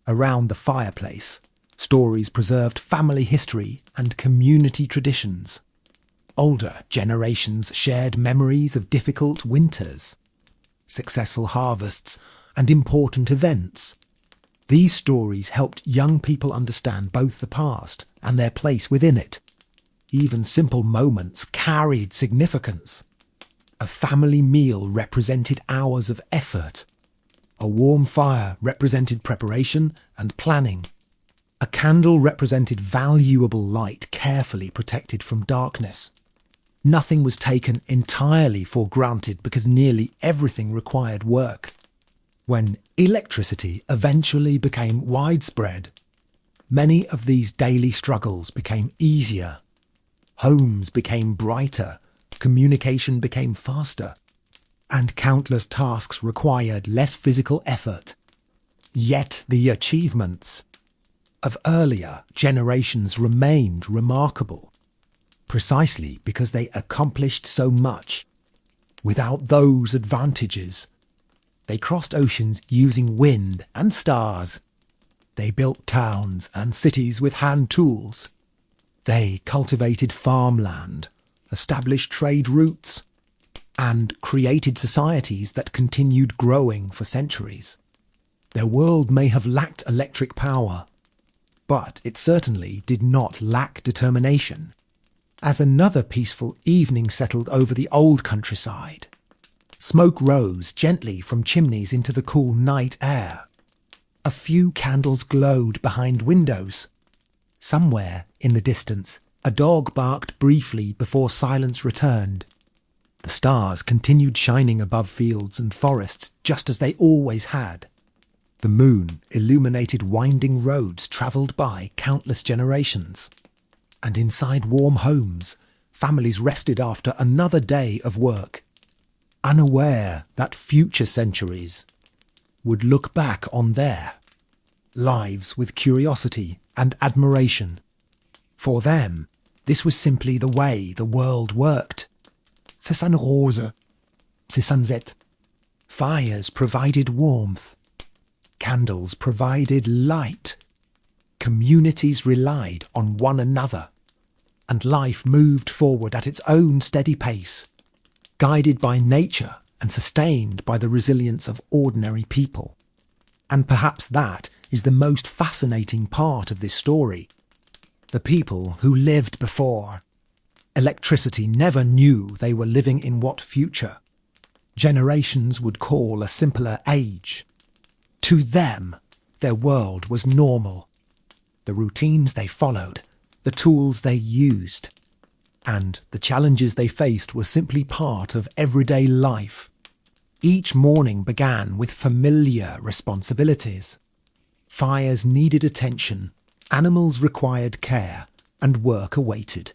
Around the fireplace, stories preserved family history and community traditions. Older generations shared memories of difficult winters, successful harvests, and important events. These stories helped young people understand both the past and their place within it. Even simple moments carried significance. A family meal represented hours of effort. A warm fire represented preparation and planning. A candle represented valuable light carefully protected from darkness. Nothing was taken entirely for granted because nearly everything required work. When electricity eventually became widespread, many of these daily struggles became easier. Homes became brighter, communication became faster, and countless tasks required less physical effort. Yet the achievements of earlier generations remained remarkable, precisely because they accomplished so much. Without those advantages, they crossed oceans using wind and stars. They built towns and cities with hand tools. They cultivated farmland, established trade routes, and created societies that continued growing for centuries. Their world may have lacked electric power, but it certainly did not lack determination. As another peaceful evening settled over the old countryside, smoke rose gently from chimneys into the cool night air. A few candles glowed behind windows. Somewhere in the distance, a dog barked briefly before silence returned. The stars continued shining above fields and forests just as they always had. The moon illuminated winding roads travelled by countless generations. And inside warm homes, families rested after another day of work, unaware that future centuries would look back on their lives with curiosity and admiration. For them, this was simply the way the world worked. C'est ça une rose. C'est sunset. Fires provided warmth. Candles provided light. Communities relied on one another, and life moved forward at its own steady pace, guided by nature and sustained by the resilience of ordinary people. And perhaps that is the most fascinating part of this story. The people who lived before electricity never knew they were living in what future generations would call a simpler age. To them, their world was normal. The routines they followed, the tools they used, and the challenges they faced were simply part of everyday life. Each morning began with familiar responsibilities. Fires needed attention, animals required care, and work awaited.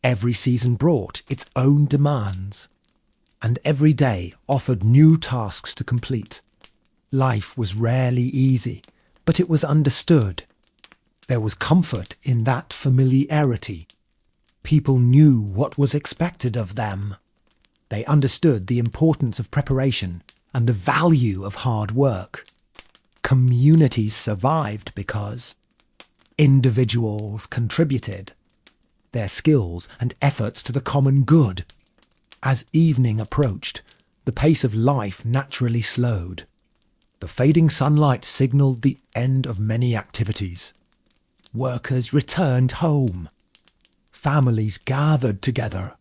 Every season brought its own demands, and every day offered new tasks to complete. Life was rarely easy, but it was understood. There was comfort in that familiarity. People knew what was expected of them. They understood the importance of preparation and the value of hard work. Communities survived because individuals contributed their skills and efforts to the common good. As evening approached, the pace of life naturally slowed. The fading sunlight signalled the end of many activities. Workers returned home. Families gathered together.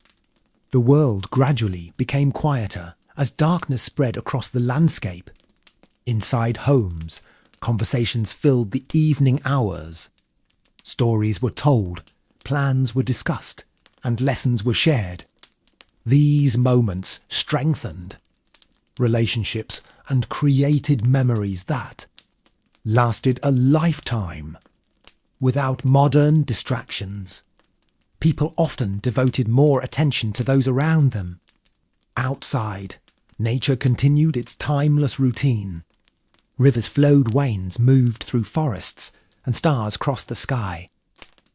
The world gradually became quieter as darkness spread across the landscape. Inside homes, conversations filled the evening hours. Stories were told, plans were discussed, and lessons were shared. These moments strengthened relationships and created memories that lasted a lifetime. Without modern distractions, people often devoted more attention to those around them. Outside, Nature continued its timeless routine. Rivers flowed wains moved through forests, and stars crossed the sky.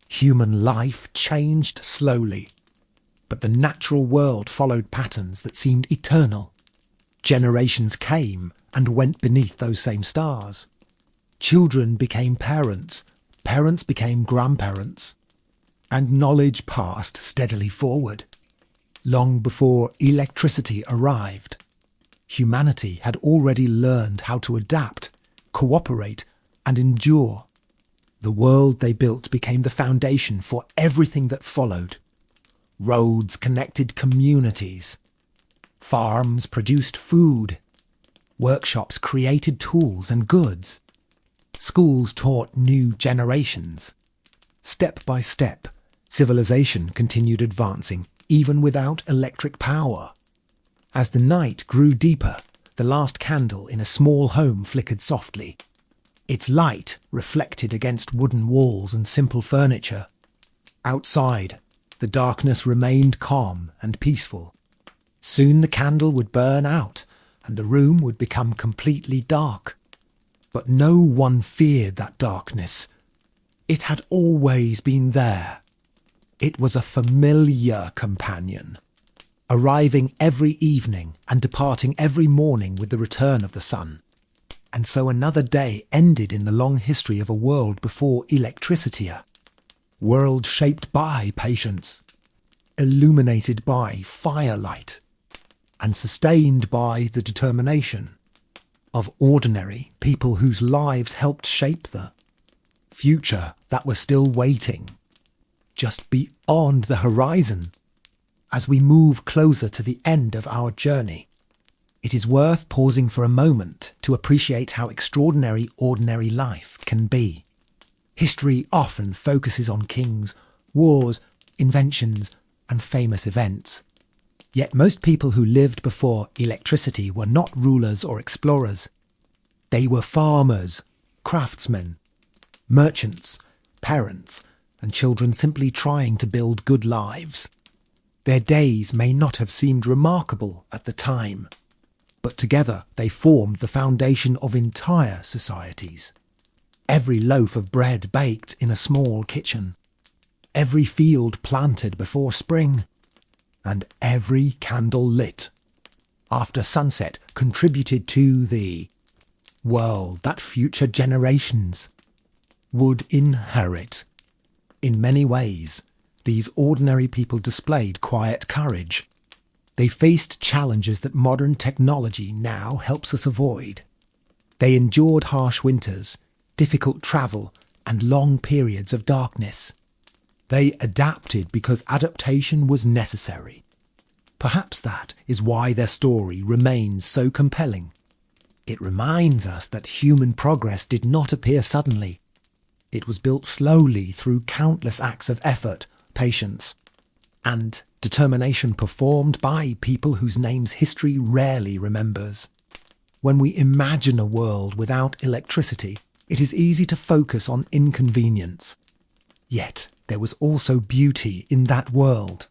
Human life changed slowly, but the natural world followed patterns that seemed eternal. Generations came and went beneath those same stars. Children became parents, parents became grandparents, and knowledge passed steadily forward. Long before electricity arrived, humanity had already learned how to adapt, cooperate, and endure. The world they built became the foundation for everything that followed. Roads connected communities. Farms produced food. Workshops created tools and goods. Schools taught new generations. Step by step, civilization continued advancing, even without electric power. As the night grew deeper, the last candle in a small home flickered softly. Its light reflected against wooden walls and simple furniture. Outside, the darkness remained calm and peaceful. Soon the candle would burn out, and the room would become completely dark. But no one feared that darkness. It had always been there. It was a familiar companion, arriving every evening and departing every morning with the return of the sun. And so another day ended in the long history of a world before electricity. World shaped by patience, illuminated by firelight, and sustained by the determination of ordinary people whose lives helped shape the future that was still waiting, just beyond the horizon. As we move closer to the end of our journey, it is worth pausing for a moment to appreciate how extraordinary ordinary life can be. History often focuses on kings, wars, inventions, and famous events. Yet most people who lived before electricity were not rulers or explorers. They were farmers, craftsmen, merchants, parents, and children simply trying to build good lives. Their days may not have seemed remarkable at the time, but together they formed the foundation of entire societies. Every loaf of bread baked in a small kitchen, every field planted before spring, and every candle lit after sunset contributed to the world that future generations would inherit. In many ways, these ordinary people displayed quiet courage. They faced challenges that modern technology now helps us avoid. They endured harsh winters, difficult travel, and long periods of darkness. They adapted because adaptation was necessary. Perhaps that is why their story remains so compelling. It reminds us that human progress did not appear suddenly. It was built slowly through countless acts of effort, patience, and determination performed by people whose names history rarely remembers. When we imagine a world without electricity, it is easy to focus on inconvenience. Yet there was also beauty in that world.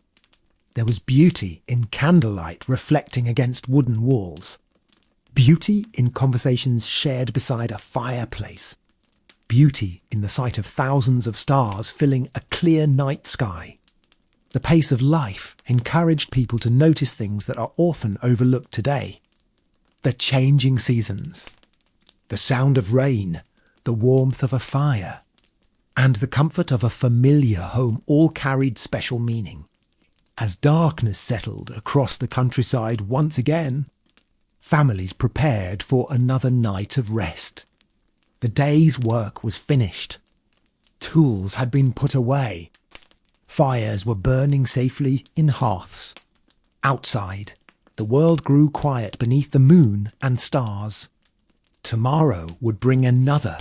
There was beauty in candlelight reflecting against wooden walls. Beauty in conversations shared beside a fireplace. Beauty in the sight of thousands of stars filling a clear night sky. The pace of life encouraged people to notice things that are often overlooked today. The changing seasons, the sound of rain, the warmth of a fire, and the comfort of a familiar home all carried special meaning. As darkness settled across the countryside once again, families prepared for another night of rest. The day's work was finished. Tools had been put away. Fires were burning safely in hearths. Outside, the world grew quiet beneath the moon and stars. Tomorrow would bring another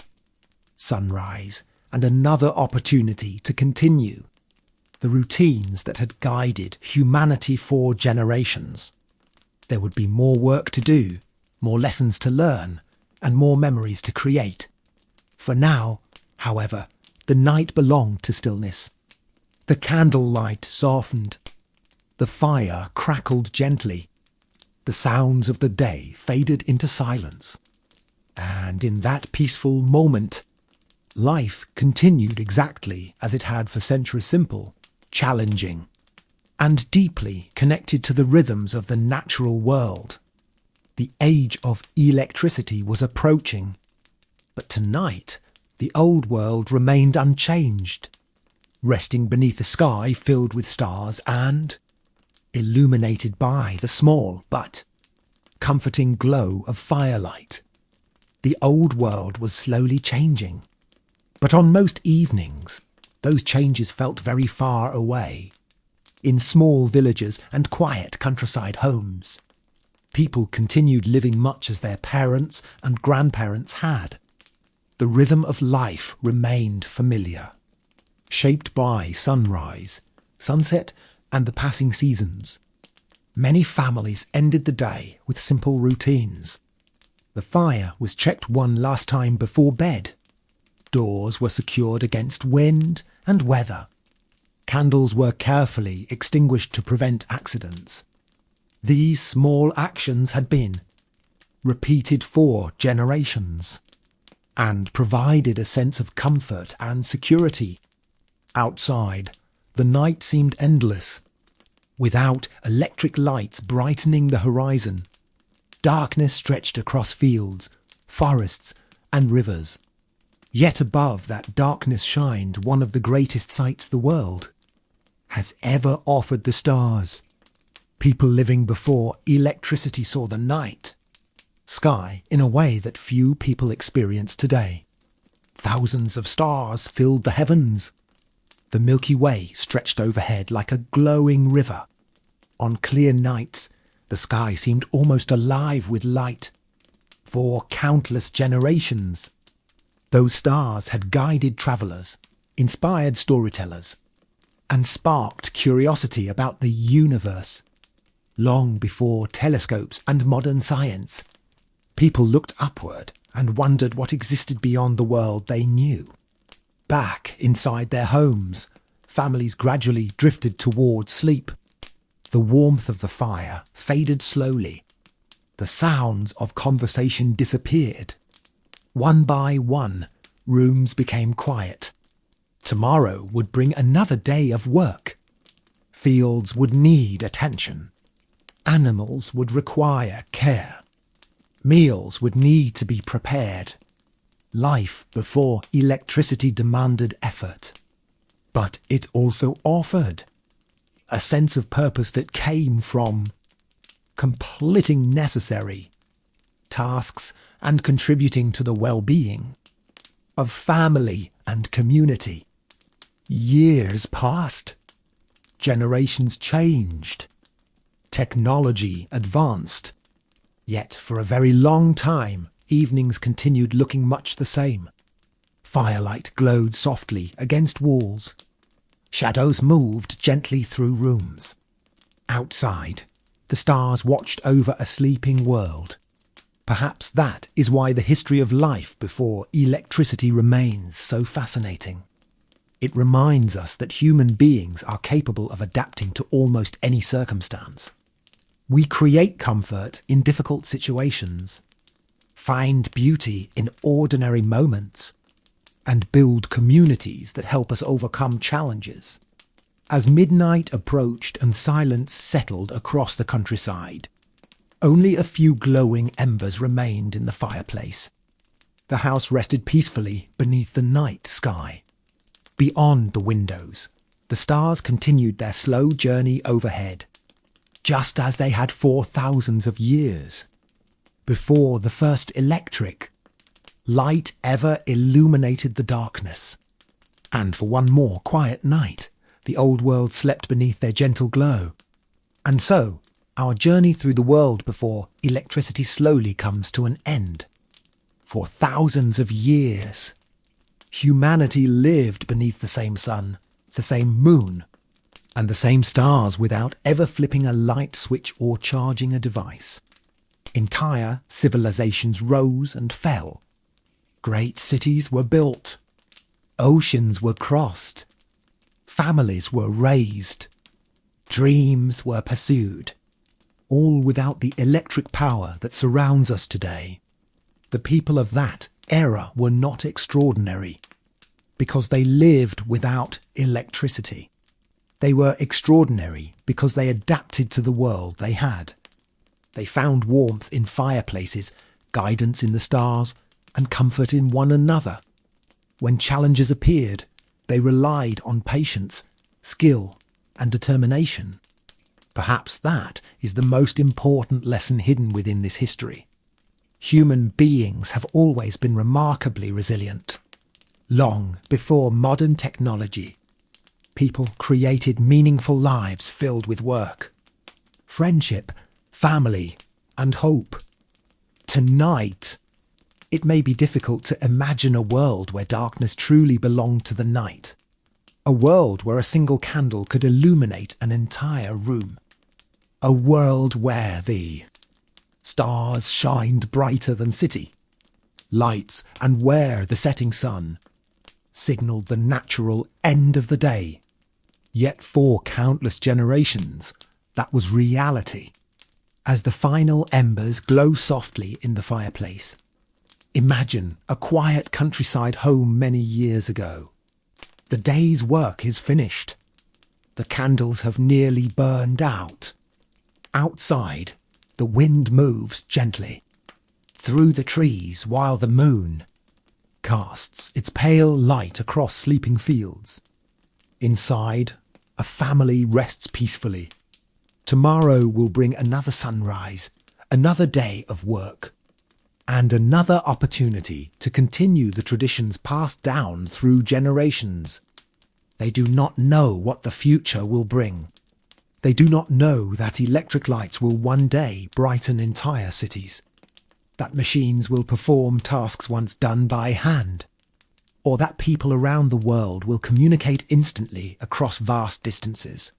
sunrise and another opportunity to continue the routines that had guided humanity for generations. There would be more work to do, more lessons to learn, and more memories to create. For now, however, the night belonged to stillness. The candlelight softened. The fire crackled gently. The sounds of the day faded into silence. And in that peaceful moment, life continued exactly as it had for centuries, simple, challenging, and deeply connected to the rhythms of the natural world. The age of electricity was approaching, but tonight the old world remained unchanged, resting beneath a sky filled with stars and illuminated by the small but comforting glow of firelight. The old world was slowly changing, but on most evenings those changes felt very far away. In small villages and quiet countryside homes, people continued living much as their parents and grandparents had. The rhythm of life remained familiar, shaped by sunrise, sunset, and the passing seasons. Many families ended the day with simple routines. The fire was checked one last time before bed. Doors were secured against wind and weather. Candles were carefully extinguished to prevent accidents. These small actions had been repeated for generations and provided a sense of comfort and security. Outside, the night seemed endless, without electric lights brightening the horizon. Darkness stretched across fields, forests, and rivers. Yet above that darkness shined one of the greatest sights the world has ever offered, the stars. People living before electricity saw the night sky in a way that few people experience today. Thousands of stars filled the heavens. The Milky Way stretched overhead like a glowing river. On clear nights, the sky seemed almost alive with light. For countless generations, those stars had guided travellers, inspired storytellers, and sparked curiosity about the universe. Long before telescopes and modern science, people looked upward and wondered what existed beyond the world they knew. Back inside their homes, families gradually drifted toward sleep. The warmth of the fire faded slowly. The sounds of conversation disappeared. One by one, rooms became quiet. Tomorrow would bring another day of work. Fields would need attention. Animals would require care. Meals would need to be prepared. Life before electricity demanded effort. But it also offered a sense of purpose that came from completing necessary tasks and contributing to the well-being of family and community. Years passed. Generations changed. Technology advanced. Yet for a very long time, evenings continued looking much the same. Firelight glowed softly against walls. Shadows moved gently through rooms. Outside, the stars watched over a sleeping world. Perhaps that is why the history of life before electricity remains so fascinating. It reminds us that human beings are capable of adapting to almost any circumstance. We create comfort in difficult situations, find beauty in ordinary moments, and build communities that help us overcome challenges. As midnight approached and silence settled across the countryside, only a few glowing embers remained in the fireplace. The house rested peacefully beneath the night sky. Beyond the windows, the stars continued their slow journey overhead, just as they had for thousands of years. Before the first electric, light ever illuminated the darkness. And for one more quiet night, the old world slept beneath their gentle glow. And so, our journey through the world before electricity slowly comes to an end. For thousands of years, humanity lived beneath the same sun, the same moon, and the same stars without ever flipping a light switch or charging a device. Entire civilizations rose and fell. Great cities were built. Oceans were crossed. Families were raised. Dreams were pursued. all without the electric power that surrounds us today. The people of that era were not extraordinary because they lived without electricity. They were extraordinary because they adapted to the world they had. They found warmth in fireplaces, guidance in the stars, and comfort in one another. When challenges appeared, they relied on patience, skill, and determination. Perhaps that is the most important lesson hidden within this history. Human beings have always been remarkably resilient. Long before modern technology, people created meaningful lives filled with work, friendship, family, and hope. Tonight, it may be difficult to imagine a world where darkness truly belonged to the night. A world where a single candle could illuminate an entire room. A world where the stars shined brighter than city lights, and where the setting sun signalled the natural end of the day. Yet for countless generations, that was reality. As the final embers glow softly in the fireplace, imagine a quiet countryside home many years ago. The day's work is finished. The candles have nearly burned out. Outside, the wind moves gently through the trees while the moon casts its pale light across sleeping fields. Inside, a family rests peacefully. Tomorrow will bring another sunrise, another day of work, and another opportunity to continue the traditions passed down through generations. They do not know what the future will bring. They do not know that electric lights will one day brighten entire cities, that machines will perform tasks once done by hand, or that people around the world will communicate instantly across vast distances.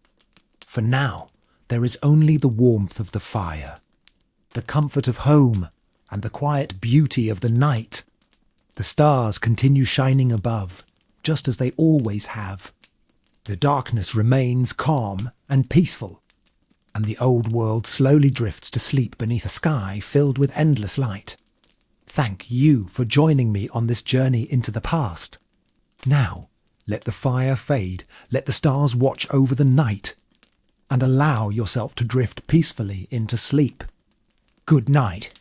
For now, there is only the warmth of the fire, the comfort of home, and the quiet beauty of the night. The stars continue shining above, just as they always have. The darkness remains calm and peaceful, and the old world slowly drifts to sleep beneath a sky filled with endless light. Thank you for joining me on this journey into the past. Now, let the fire fade, let the stars watch over the night, and allow yourself to drift peacefully into sleep. Good night.